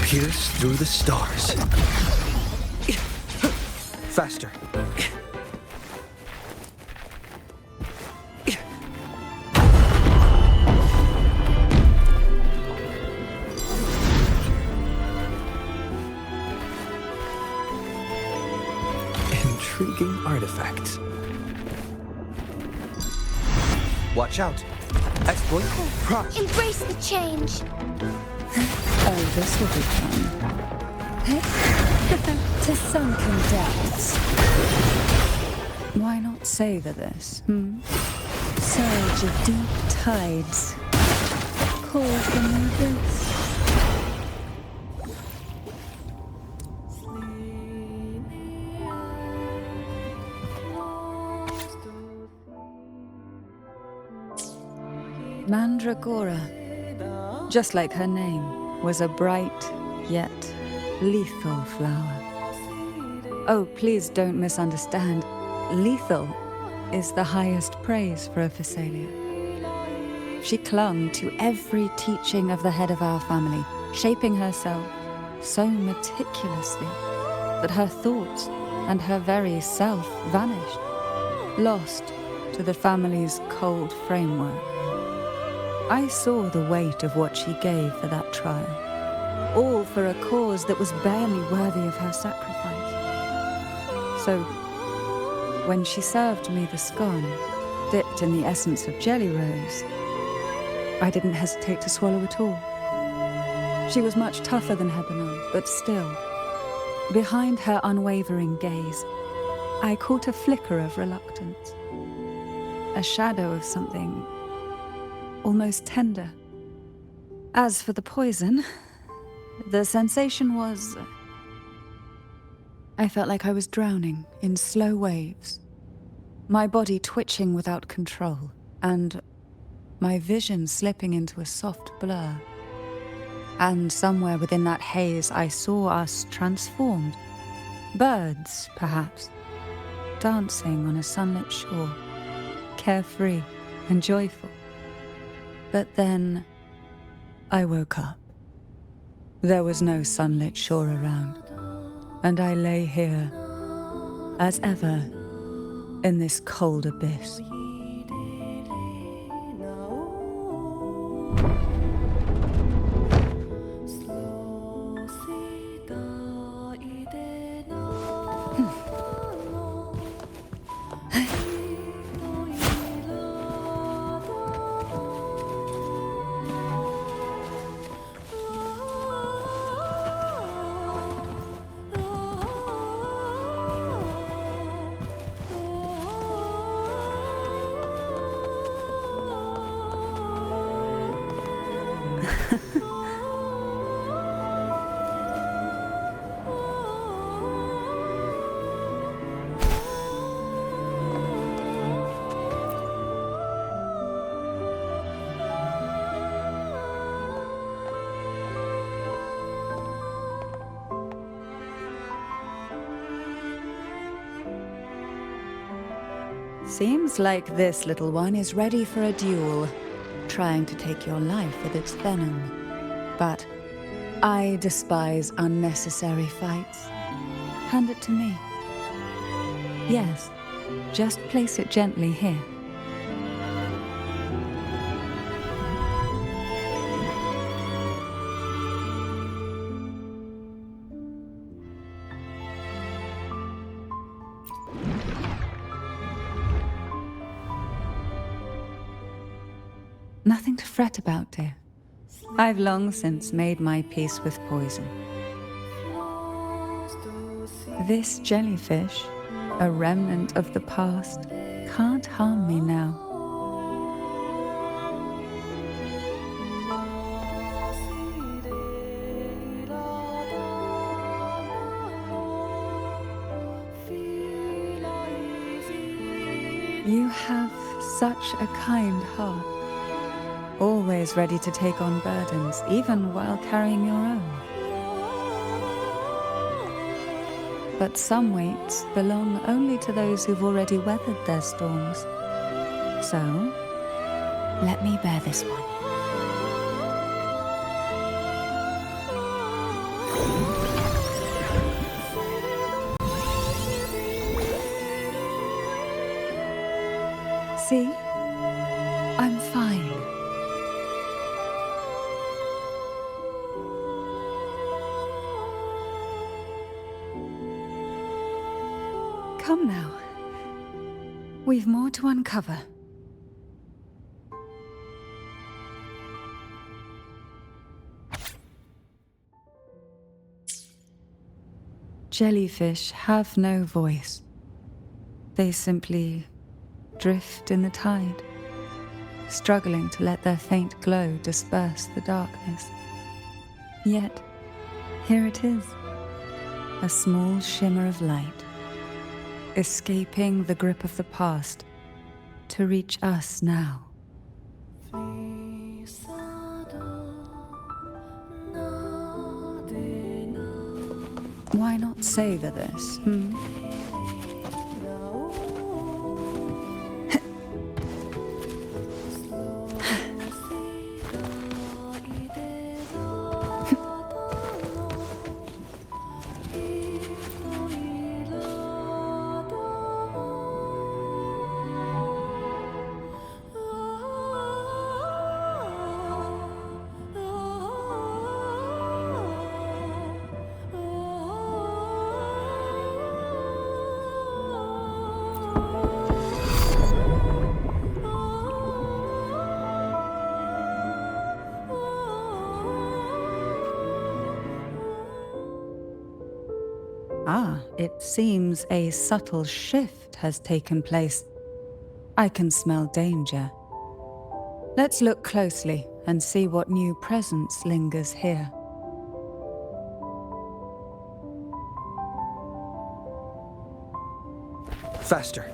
Pierce through the stars. Faster. Intriguing artifacts. Watch out. Exploit. Prime. Embrace the change. Oh, this will be fun. To sunken depths. Why not savor this, Surge of deep tides. Call for new bliss. Mandragora, just like her name, was a bright yet lethal flower. Oh, please don't misunderstand. Lethal is the highest praise for a Phasalia. She clung to every teaching of the head of our family, shaping herself so meticulously that her thoughts and her very self vanished, lost to the family's cold framework. I saw the weight of what she gave for that trial, all for a cause that was barely worthy of her sacrifice. So, when she served me the scone, dipped in the essence of jelly rose, I didn't hesitate to swallow it all. She was much tougher than Hebenon, but still, behind her unwavering gaze, I caught a flicker of reluctance, a shadow of something almost tender. As for the poison, the sensation was I felt like I was drowning in slow waves, my body twitching without control, and my vision slipping into a soft blur. And somewhere within that haze, I saw us transformed. Birds, perhaps, dancing on a sunlit shore, carefree and joyful. But then I woke up. There was no sunlit shore around, and I lay here, as ever, in this cold abyss. Seems like this little one is ready for a duel, trying to take your life with its venom. But I despise unnecessary fights. Hand it to me. Yes, just place it gently here. Nothing to fret about, dear. I've long since made my peace with poison. This jellyfish, a remnant of the past, can't harm me now. You have such a kind heart. Always ready to take on burdens, even while carrying your own. But some weights belong only to those who've already weathered their storms. So, let me bear this one. See? I'm fine. Come now. We've more to uncover. Jellyfish have no voice. They simply drift in the tide, struggling to let their faint glow disperse the darkness. Yet, here it is, a small shimmer of light, escaping the grip of the past to reach us now. Why not savor this, It seems a subtle shift has taken place. I can smell danger. Let's look closely and see what new presence lingers here. Faster.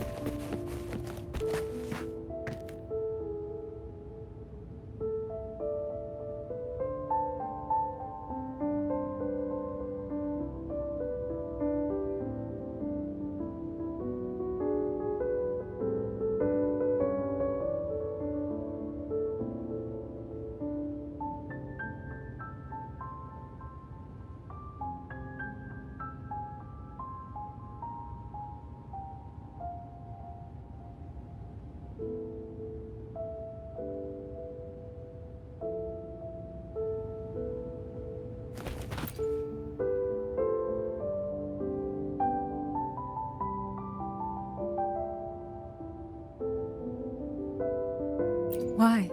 Why?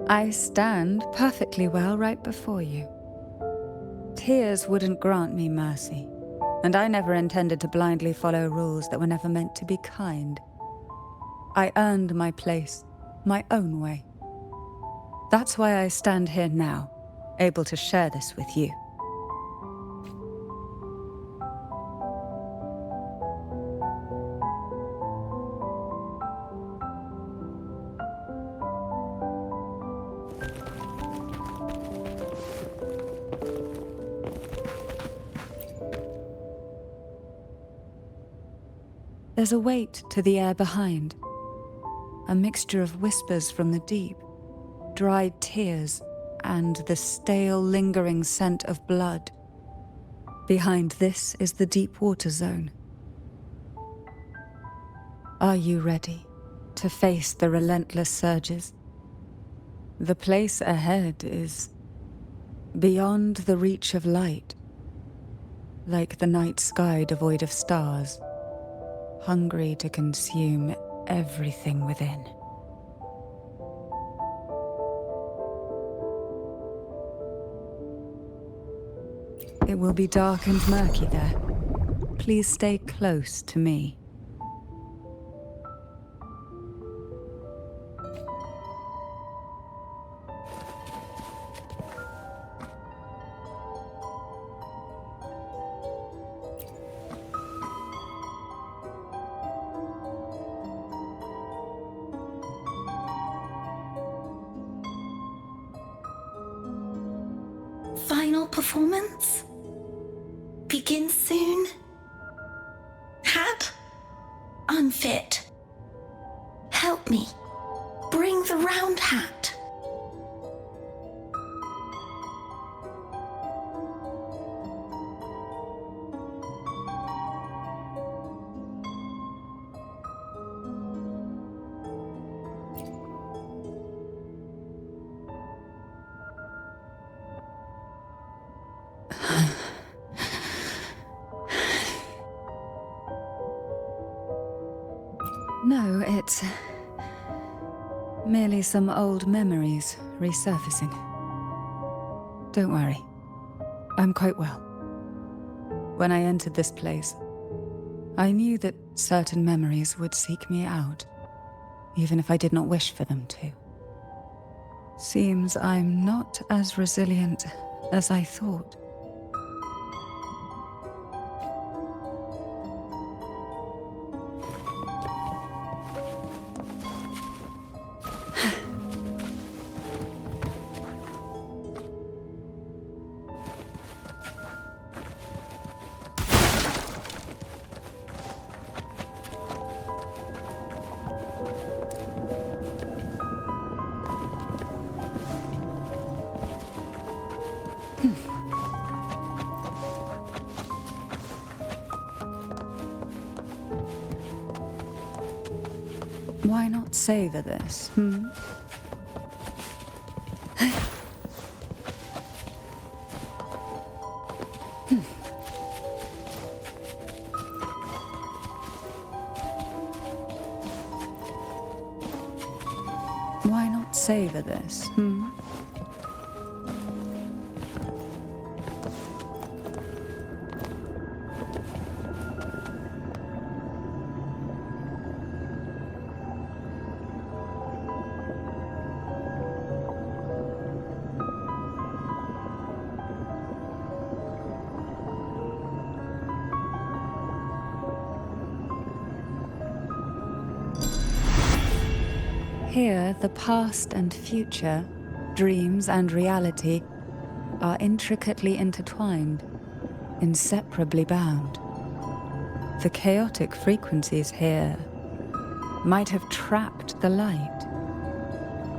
I stand perfectly well right before you. Tears wouldn't grant me mercy, and I never intended to blindly follow rules that were never meant to be kind. I earned my place, my own way. That's why I stand here now, able to share this with you. There's a weight to the air behind, a mixture of whispers from the deep, dried tears, and the stale, lingering scent of blood. Behind this is the deep water zone. Are you ready to face the relentless surges? The place ahead is beyond the reach of light, like the night sky devoid of stars, hungry to consume everything within. It will be dark and murky there. Please stay close to me. Final performance? Begin soon? Hat? Unfit. Help me. Bring the round hat. No, it's merely some old memories resurfacing. Don't worry. I'm quite well. When I entered this place, I knew that certain memories would seek me out, even if I did not wish for them to. Seems I'm not as resilient as I thought. Why not savor this, Why not savor this, Here, the past and future, dreams and reality, are intricately intertwined, inseparably bound. The chaotic frequencies here might have trapped the light.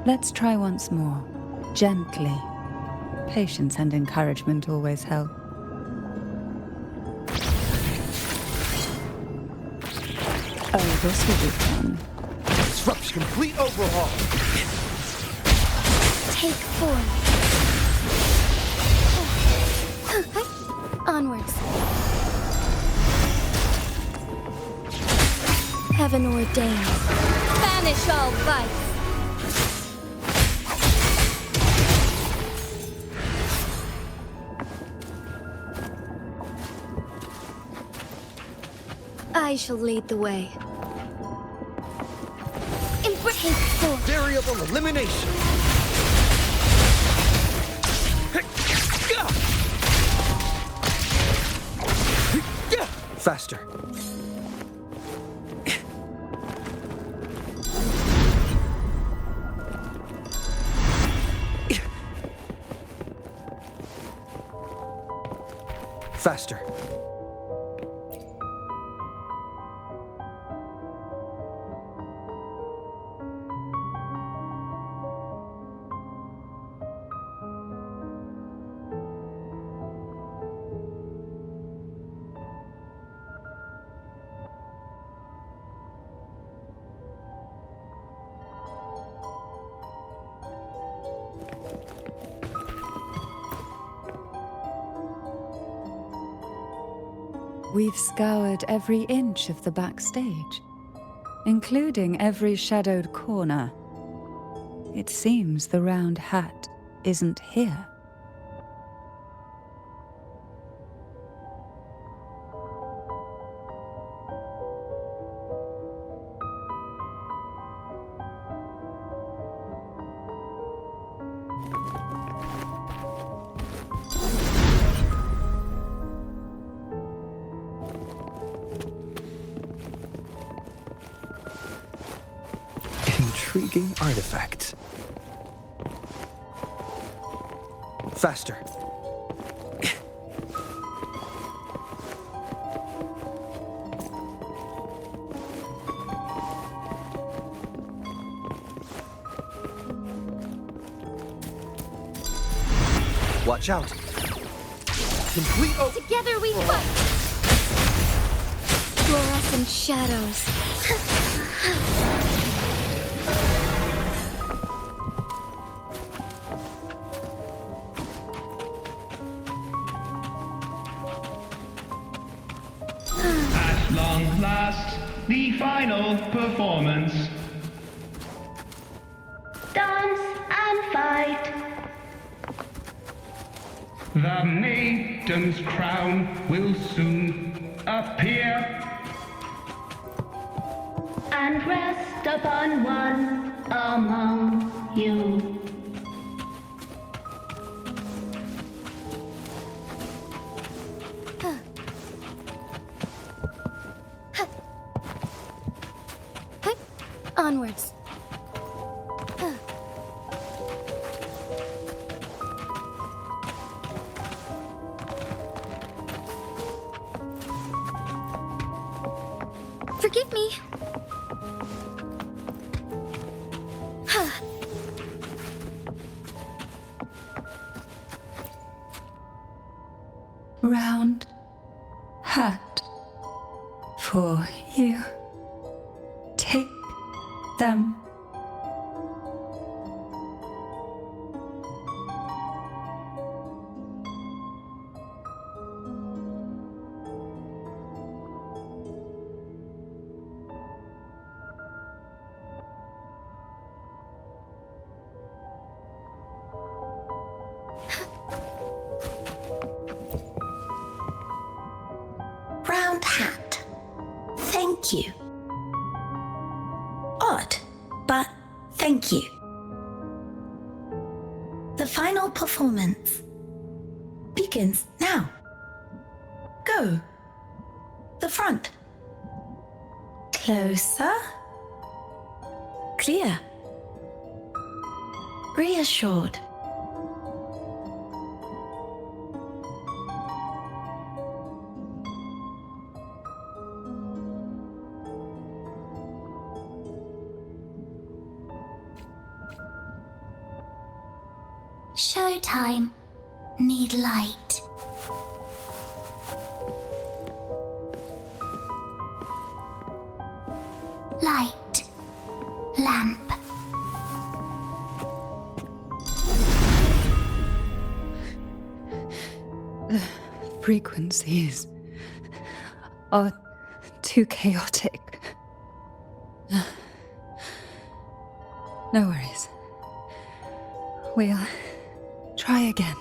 Let's try once more, gently. Patience and encouragement always help. Oh, this will be fun. Disruption, complete overhaul. Take form. Onwards. Heaven ordained. Banish all vice. I shall lead the way. Take form. Variable elimination. Faster. Faster. We've scoured every inch of the backstage, including every shadowed corner. It seems the round hat isn't here. Intriguing artifact. Faster. Watch out. Complete Together we fight. Fluorescent shadows. At long last, the final performance. Dance and fight. The Maiden's crown will soon appear. And rest upon one among you. Onwards. Forgive me. Round hat for you. Take them. Round hat. Thank you. Odd, but thank you. The final performance begins now. Go. The front. Closer. Clear. reassured. Showtime. Need light. Light. Lamp. The frequencies are too chaotic. No worries. We'll try again.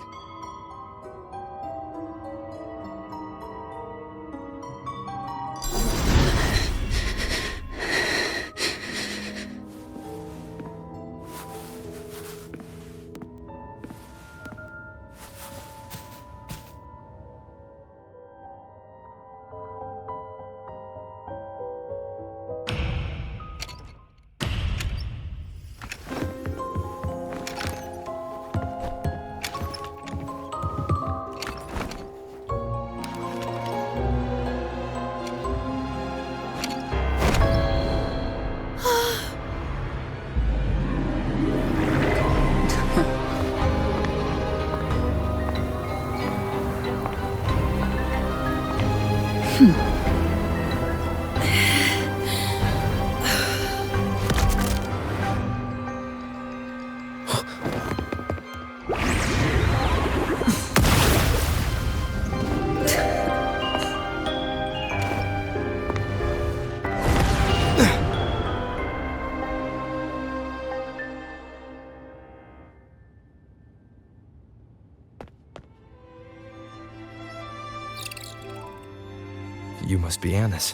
You must be Anna's.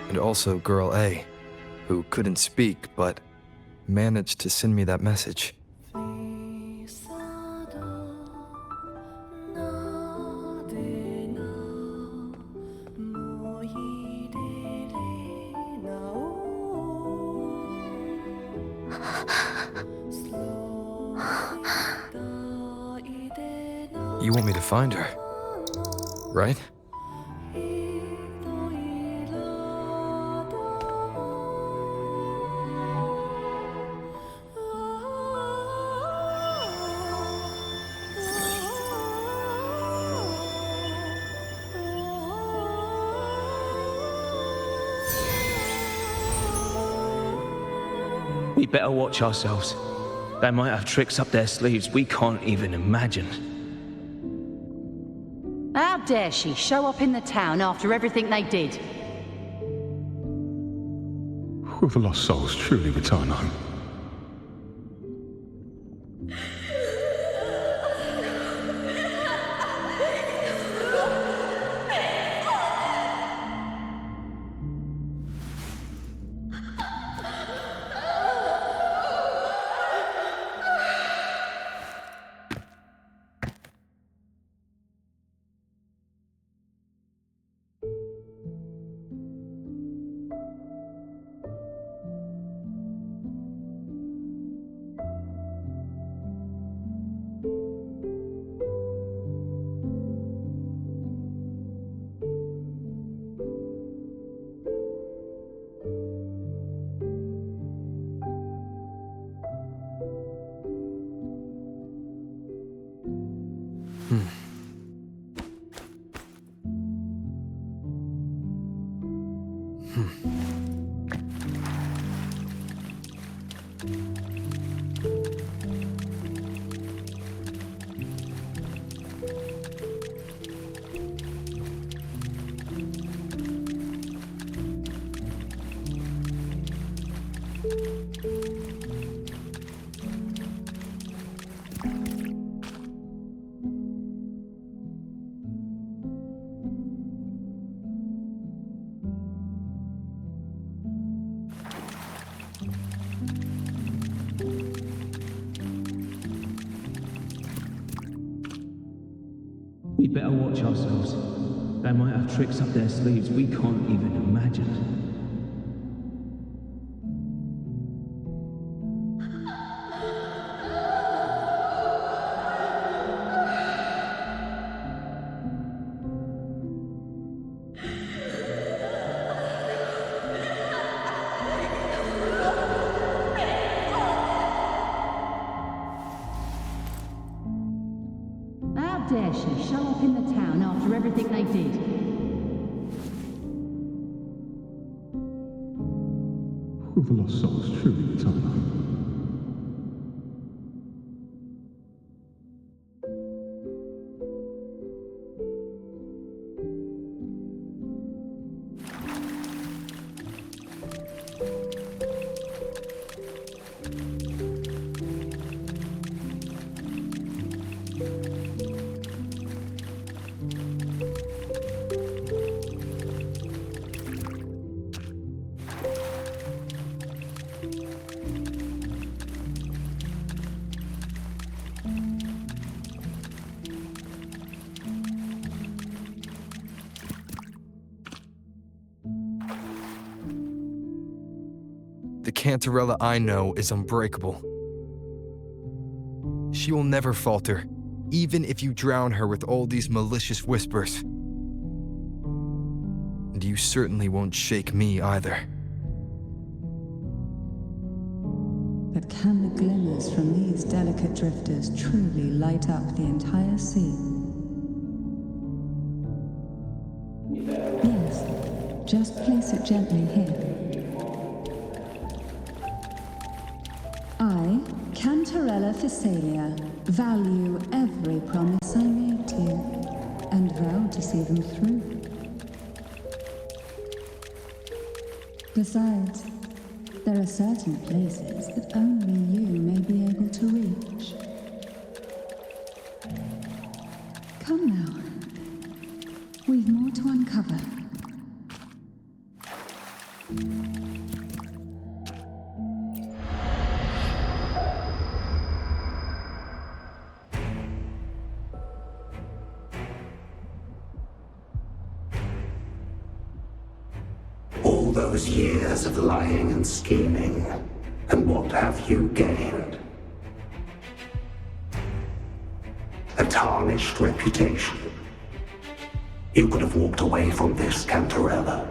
And also Girl A, who couldn't speak but managed to send me that message. You want me to find her, right? We better watch ourselves. They might have tricks up their sleeves we can't even imagine. How dare she show up in the town after everything they did? Will the lost souls truly return home? We better watch ourselves. They might have tricks up their sleeves we can't even imagine. she show up in the town after everything they did? Will the lost souls truly return home? The Cantarella I know is unbreakable. She will never falter, even if you drown her with all these malicious whispers. And you certainly won't shake me either. But can the glimmers from these delicate drifters truly light up the entire sea? Yes, just place it gently here. I, Cantarella Thessalia, value every promise I made to you, and vow to see them through. Besides, there are certain places that only you may be able to reach. Come now. We've more to uncover. All those years of lying and scheming, and what have you gained? A tarnished reputation. You could have walked away from this, Cantarella.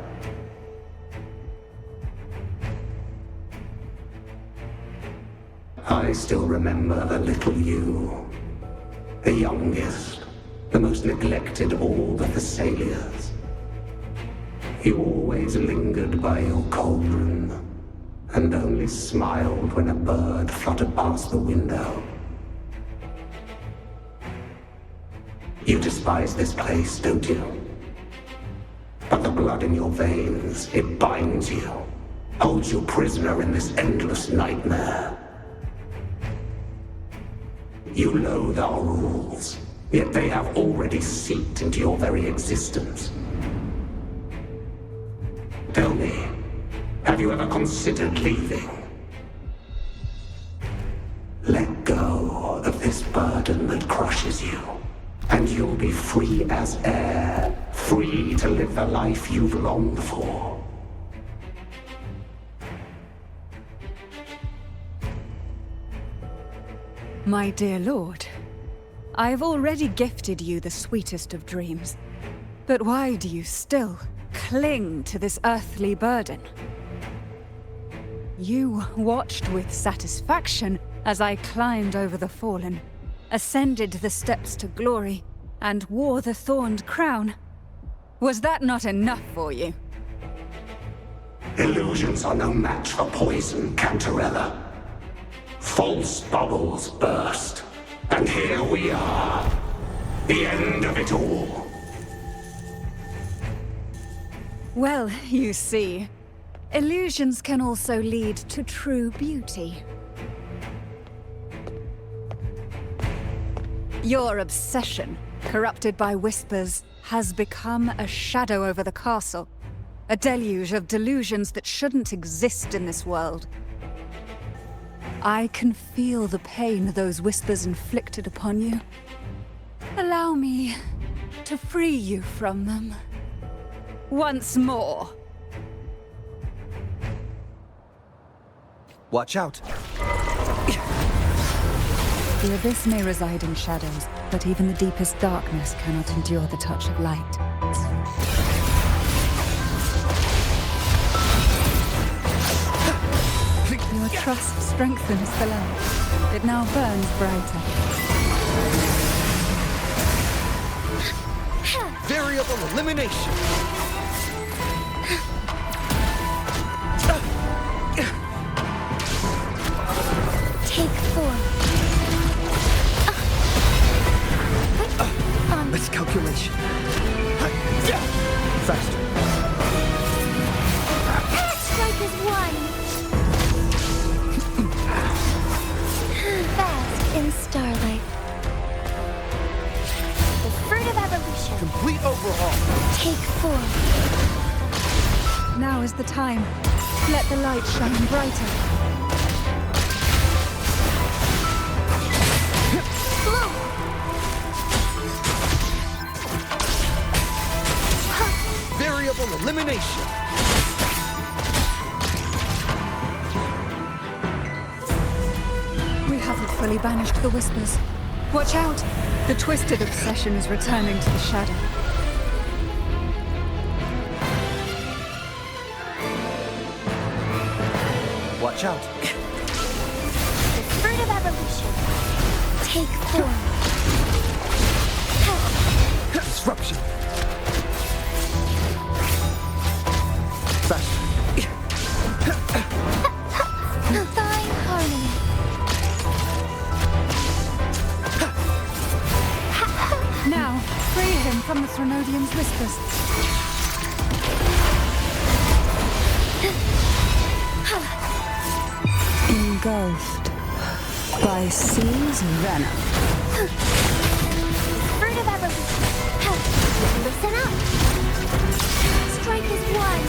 I still remember the little you, the youngest, the most neglected of all the Thessalias. You always lingered by your cauldron, and only smiled when a bird fluttered past the window. You despise this place, don't you? But the blood in your veins, it binds you, holds you prisoner in this endless nightmare. You loathe our rules, yet they have already seeped into your very existence. Tell me, have you ever considered leaving? Let go of this burden that crushes you, and you'll be free as air, free to live the life you've longed for. My dear lord, I have already gifted you the sweetest of dreams. But why do you still cling to this earthly burden? You watched with satisfaction as I climbed over the fallen, ascended the steps to glory, and wore the thorned crown. Was that not enough for you? Illusions are no match for poison, Cantarella. False bubbles burst, and here we are. The end of it all. Well, you see, illusions can also lead to true beauty. Your obsession, corrupted by whispers, has become a shadow over the castle. A deluge of delusions that shouldn't exist in this world. I can feel the pain those whispers inflicted upon you. Allow me to free you from them. Once more. Watch out. The abyss may reside in shadows, but even the deepest darkness cannot endure the touch of light. Your trust strengthens the light. It now burns brighter. Variable elimination. Take form. Miscalculation. Faster. Strike is one. Fast in starlight. The fruit of evolution. Complete overhaul. Take form. Now is the time. Let the light shine brighter. Bloom. Variable elimination. We haven't fully banished the whispers. Watch out! The twisted obsession is returning to the shadow. Watch out. The fruit of evolution. Take form. Disruption. Faster. Fine harmony. Now, free him from the Threnodian's whispers. Engulfed by sea's venom. Fruit of evolution. Listen up. Strike is one.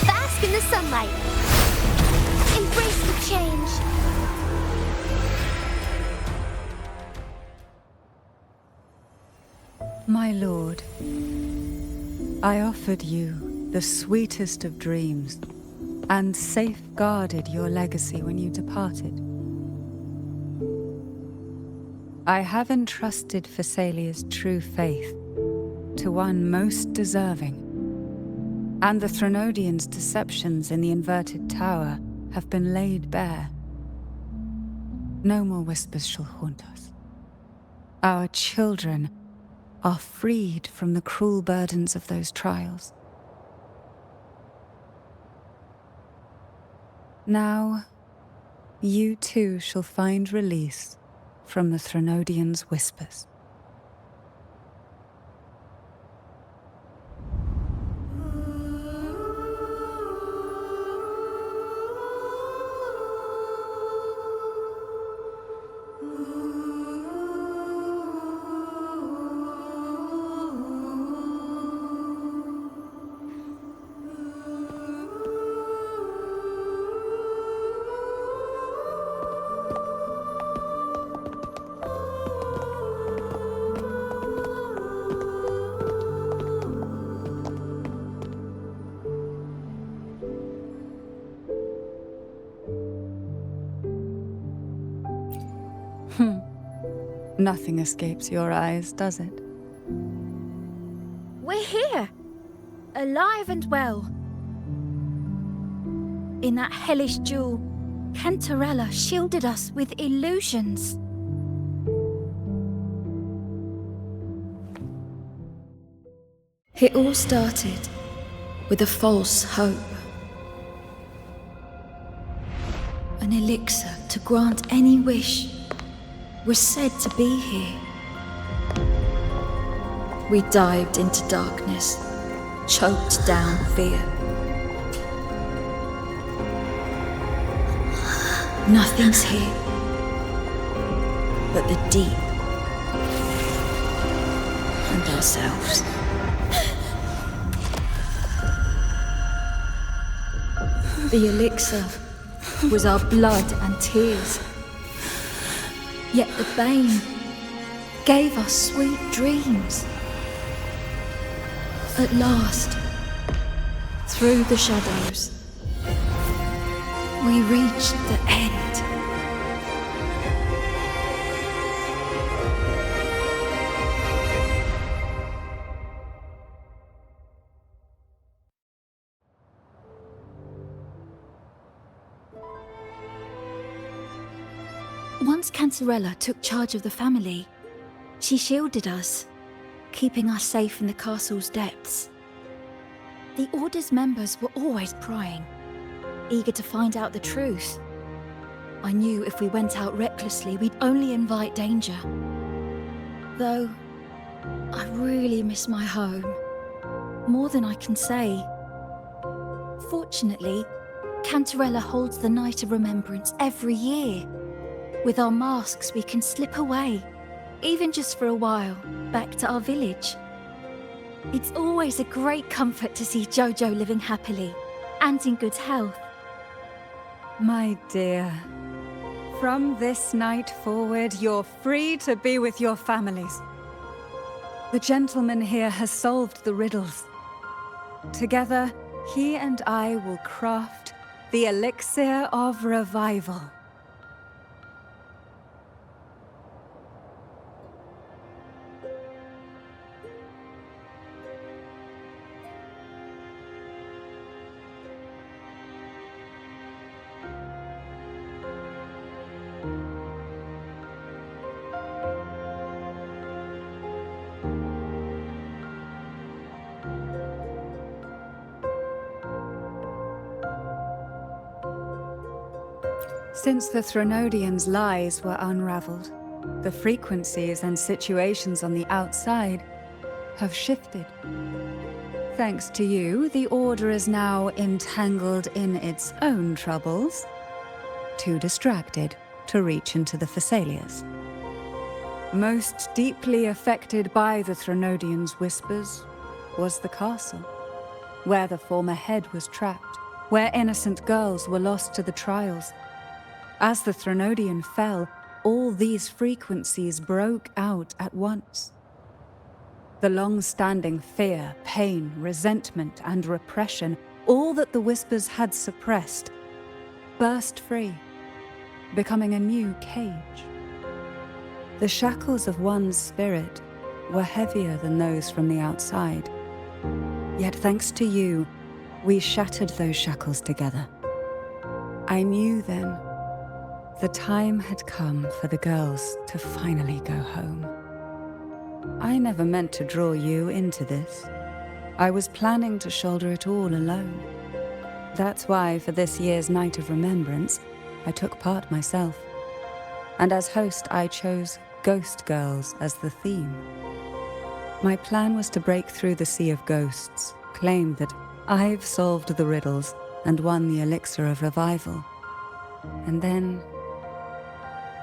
Bask in the sunlight. Embrace the change. My lord, I offered you the sweetest of dreams and safeguarded your legacy when you departed. I have entrusted Phassalia's true faith to one most deserving, and the Threnodians' deceptions in the inverted tower have been laid bare. No more whispers shall haunt us. Our children are freed from the cruel burdens of those trials. Now, you too shall find release from the Threnodians' whispers. Nothing escapes your eyes, does it? We're here, alive and well. In that hellish duel, Cantarella shielded us with illusions. It all started with a false hope. An elixir to grant any wish was said to be here. We dived into darkness, choked down fear. Nothing's here but the deep and ourselves. The elixir was our blood and tears. Yet the bane gave us sweet dreams. At last, through the shadows, we reached the end. Once Cantarella took charge of the family, She shielded us, keeping us safe in the castle's depths. The Order's members were always prying, eager to find out the truth. I knew if we went out recklessly, we'd only invite danger. Though, I really miss my home, more than I can say. Fortunately, Cantarella holds the Night of Remembrance every year. With our masks, we can slip away, even just for a while, back to our village. It's always a great comfort to see Jojo living happily and in good health. My dear, from this night forward, you're free to be with your families. The gentleman here has solved the riddles. Together, he and I will craft the elixir of revival. Since the Threnodians' lies were unraveled, the frequencies and situations on the outside have shifted. Thanks to you, the Order is now entangled in its own troubles, too distracted to reach into the Thessalias. Most deeply affected by the Threnodians' whispers was the castle, where the former head was trapped, where innocent girls were lost to the trials. As the Threnodian fell, all these frequencies broke out at once. The long-standing fear, pain, resentment, and repression, all that the whispers had suppressed, burst free, becoming a new cage. The shackles of one's spirit were heavier than those from the outside. Yet thanks to you, we shattered those shackles together. I knew then the time had come for the girls to finally go home. I never meant to draw you into this. I was planning to shoulder it all alone. That's why for this year's Night of Remembrance, I took part myself. And as host, I chose Ghost Girls as the theme. My plan was to break through the sea of ghosts, claim that I've solved the riddles and won the elixir of revival, and then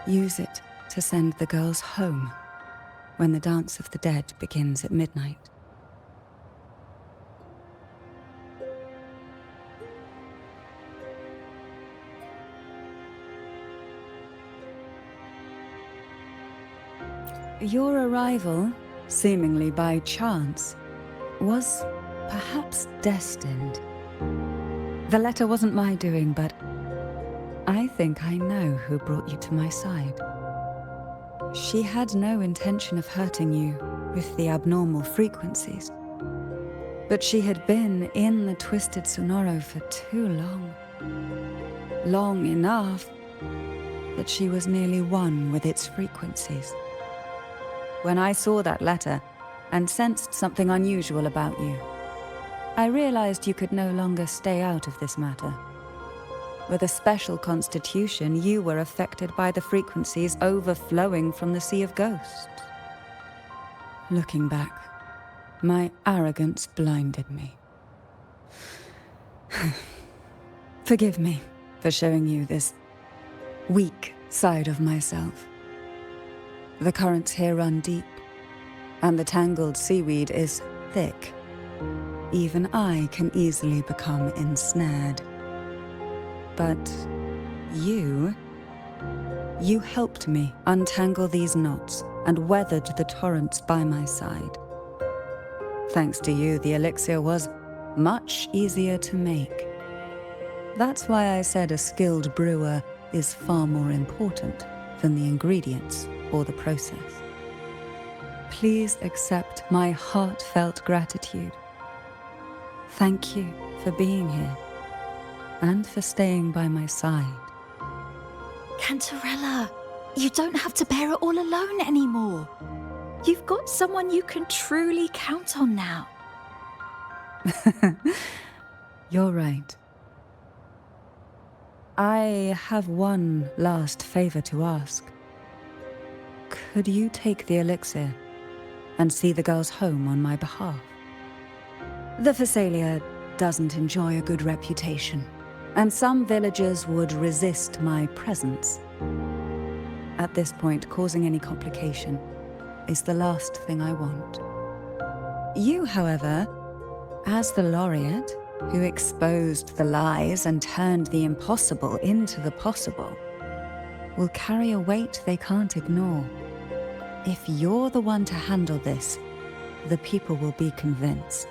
use it to send the girls home when the Dance of the Dead begins at midnight. Your arrival, seemingly by chance, was perhaps destined. The letter wasn't my doing, but I think I know who brought you to my side. She had no intention of hurting you with the abnormal frequencies, but she had been in the Twisted Sonoro for too long. Long enough that she was nearly one with its frequencies. When I saw that letter and sensed something unusual about you, I realized you could no longer stay out of this matter. With a special constitution, you were affected by the frequencies overflowing from the Sea of Ghosts. Looking back, my arrogance blinded me. Forgive me for showing you this weak side of myself. The currents here run deep, and the tangled seaweed is thick. Even I can easily become ensnared. But you helped me untangle these knots and weathered the torrents by my side. Thanks to you, the elixir was much easier to make. That's why I said a skilled brewer is far more important than the ingredients or the process. Please accept my heartfelt gratitude. Thank you for being here and for staying by my side. Cantarella, you don't have to bear it all alone anymore. You've got someone you can truly count on now. You're right. I have one last favor to ask. Could you take the elixir and see the girls home on my behalf? The Phasalia doesn't enjoy a good reputation, and some villagers would resist my presence. At this point, causing any complication is the last thing I want. You, however, as the laureate who exposed the lies and turned the impossible into the possible, will carry a weight they can't ignore. If you're the one to handle this, the people will be convinced.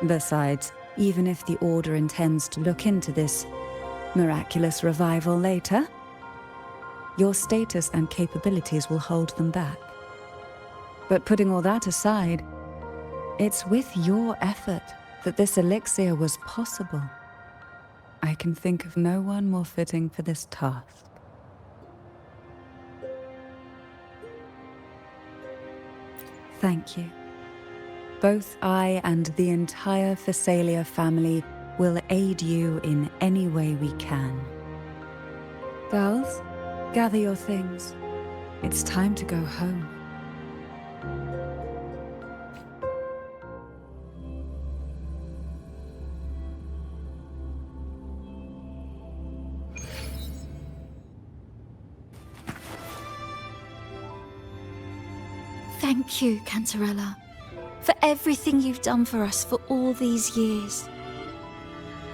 Besides, even if the Order intends to look into this miraculous revival later, your status and capabilities will hold them back. But putting all that aside, it's with your effort that this elixir was possible. I can think of no one more fitting for this task. Thank you. Both I and the entire Phasalia family will aid you in any way we can. Girls, gather your things. It's time to go home. Thank you, Cantarella, for everything you've done for us for all these years.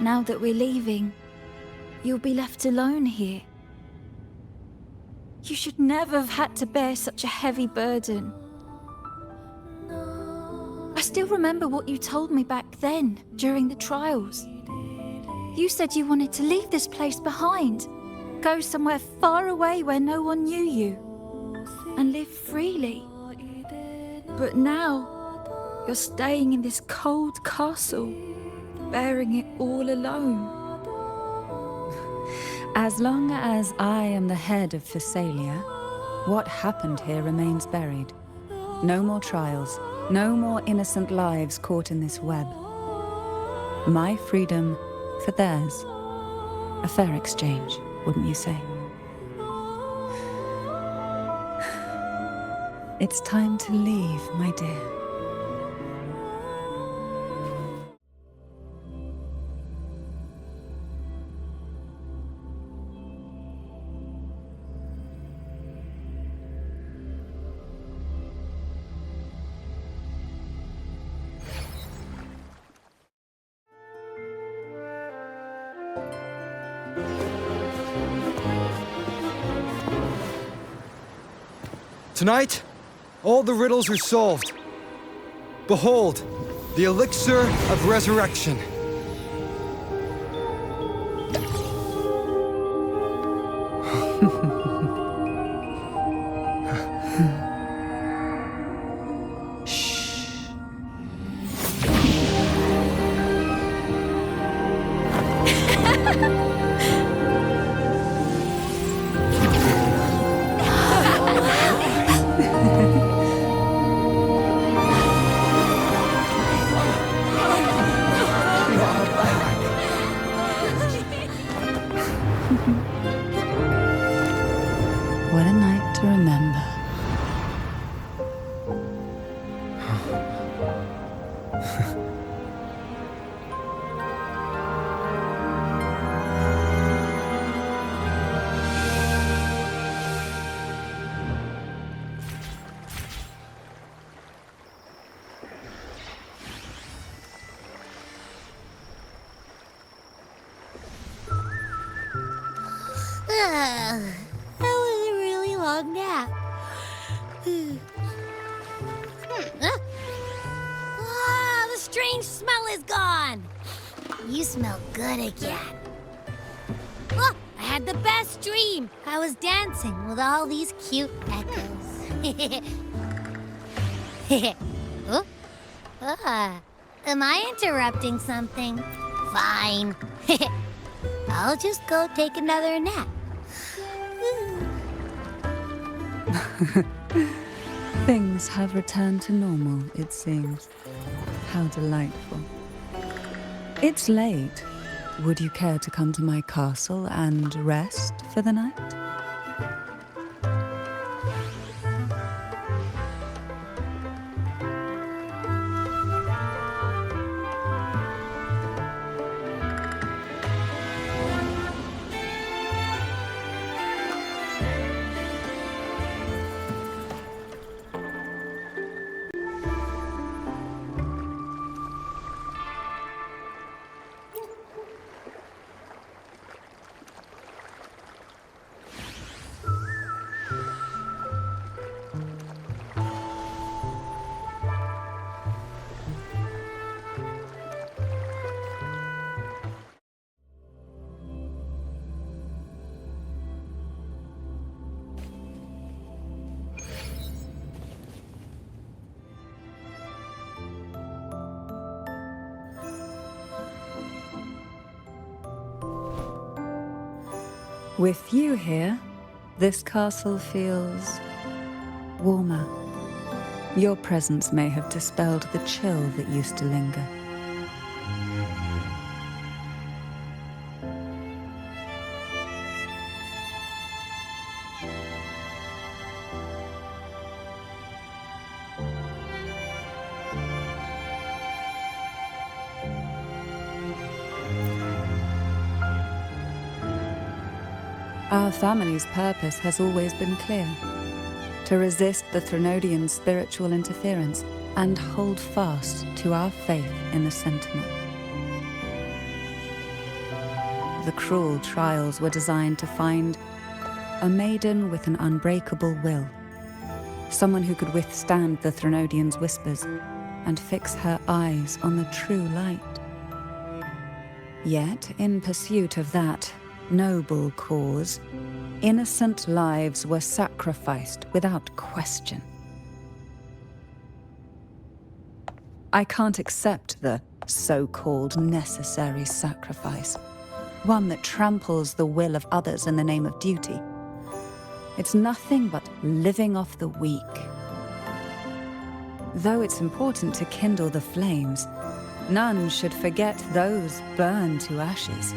Now that we're leaving, you'll be left alone here. You should never have had to bear such a heavy burden. I still remember what you told me back then, during the trials. You said you wanted to leave this place behind, go somewhere far away where no one knew you, and live freely. But now, you're staying in this cold castle, bearing it all alone. As long as I am the head of Phasalia, what happened here remains buried. No more trials, no more innocent lives caught in this web. My freedom for theirs. A fair exchange, wouldn't you say? It's time to leave, my dear. Tonight, all the riddles are solved. Behold, the elixir of resurrection. What a night to remember. That was a really long nap. The strange smell is gone. You smell good again. Oh, I had the best dream. I was dancing with all these cute echoes. Am I interrupting something? Fine. I'll just go take another nap. Things have returned to normal, it seems. How delightful. It's late. Would you care to come to my castle and rest for the night? With you here, this castle feels warmer. Your presence may have dispelled the chill that used to linger. Our family's purpose has always been clear: to resist the Threnodian spiritual interference and hold fast to our faith in the Sentinel. The cruel trials were designed to find a maiden with an unbreakable will, someone who could withstand the Threnodian's whispers and fix her eyes on the true light. Yet, in pursuit of that noble cause, innocent lives were sacrificed without question. I can't accept the so-called necessary sacrifice, one that tramples the will of others in the name of duty. It's nothing but living off the weak. Though it's important to kindle the flames, none should forget those burned to ashes.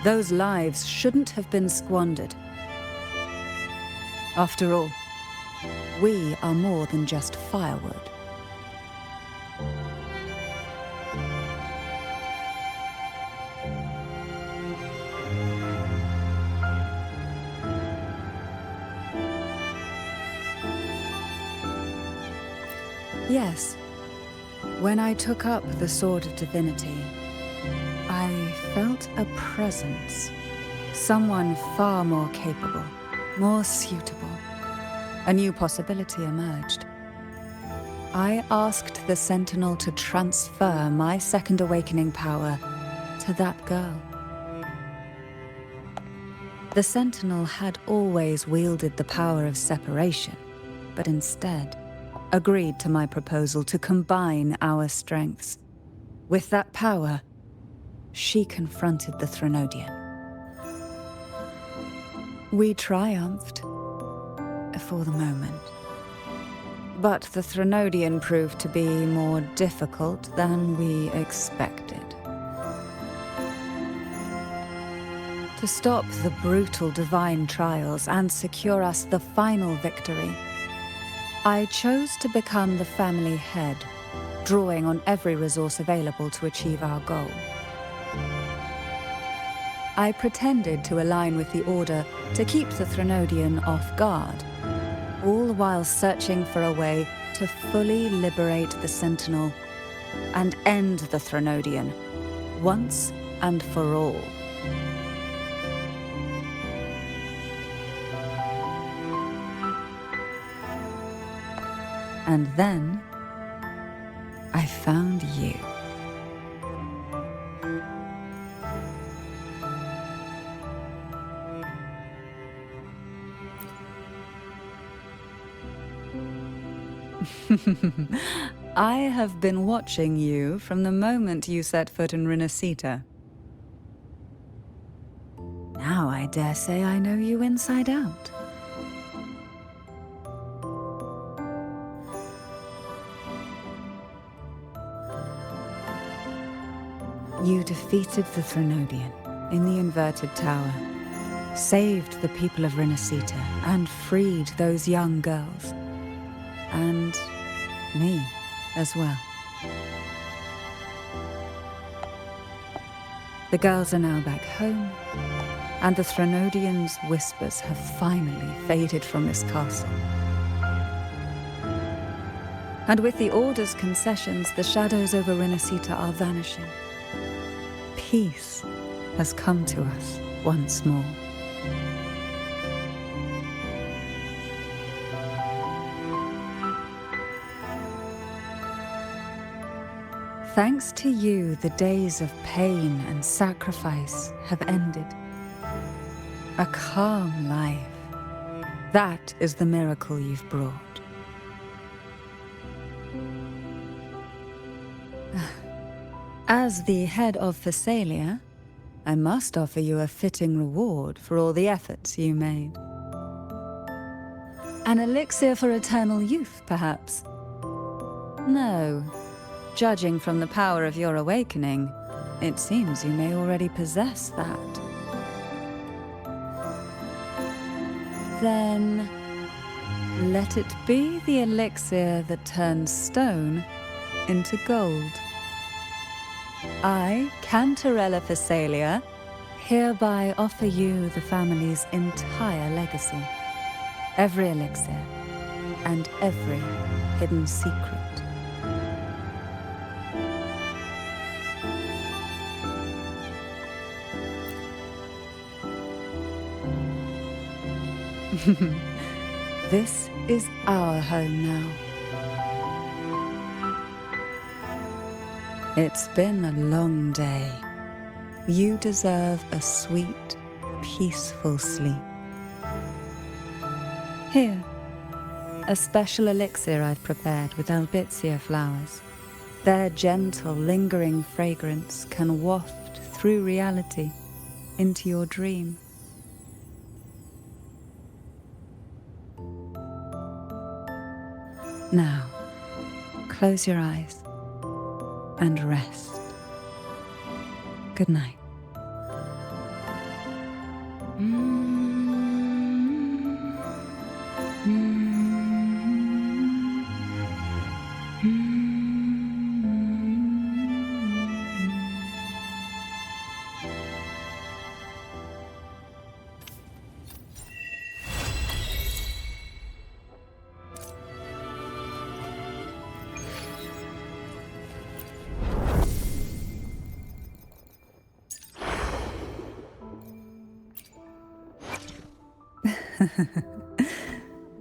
Those lives shouldn't have been squandered. After all, we are more than just firewood. Yes, when I took up the Sword of Divinity, I felt a presence. Someone far more capable, more suitable. A new possibility emerged. I asked the Sentinel to transfer my second awakening power to that girl. The Sentinel had always wielded the power of separation, but instead agreed to my proposal to combine our strengths. With that power, she confronted the Threnodian. We triumphed, for the moment. But the Threnodian proved to be more difficult than we expected. To stop the brutal divine trials and secure us the final victory, I chose to become the family head, drawing on every resource available to achieve our goal. I pretended to align with the Order to keep the Threnodian off guard, all while searching for a way to fully liberate the Sentinel and end the Threnodian, once and for all. And then, I found you. I have been watching you from the moment you set foot in Rinasita. Now I dare say I know you inside out. You defeated the Threnodian in the Inverted Tower, saved the people of Renacita, and freed those young girls. And me as well. The girls are now back home, and the Threnodian's whispers have finally faded from this castle. And with the Order's concessions, the shadows over Renacita are vanishing. Peace has come to us once more. Thanks to you, the days of pain and sacrifice have ended. A calm life. That is the miracle you've brought. As the head of Phasalia, I must offer you a fitting reward for all the efforts you made. An elixir for eternal youth, perhaps? No. Judging from the power of your awakening, it seems you may already possess that. Then, let it be the elixir that turns stone into gold. I, Cantarella Phasalia, hereby offer you the family's entire legacy. Every elixir and every hidden secret. This is our home now. It's been a long day. You deserve a sweet, peaceful sleep. Here, a special elixir I've prepared with albizia flowers. Their gentle, lingering fragrance can waft through reality into your dream. Now, close your eyes and rest. Good night.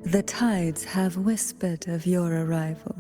The tides have whispered of your arrival.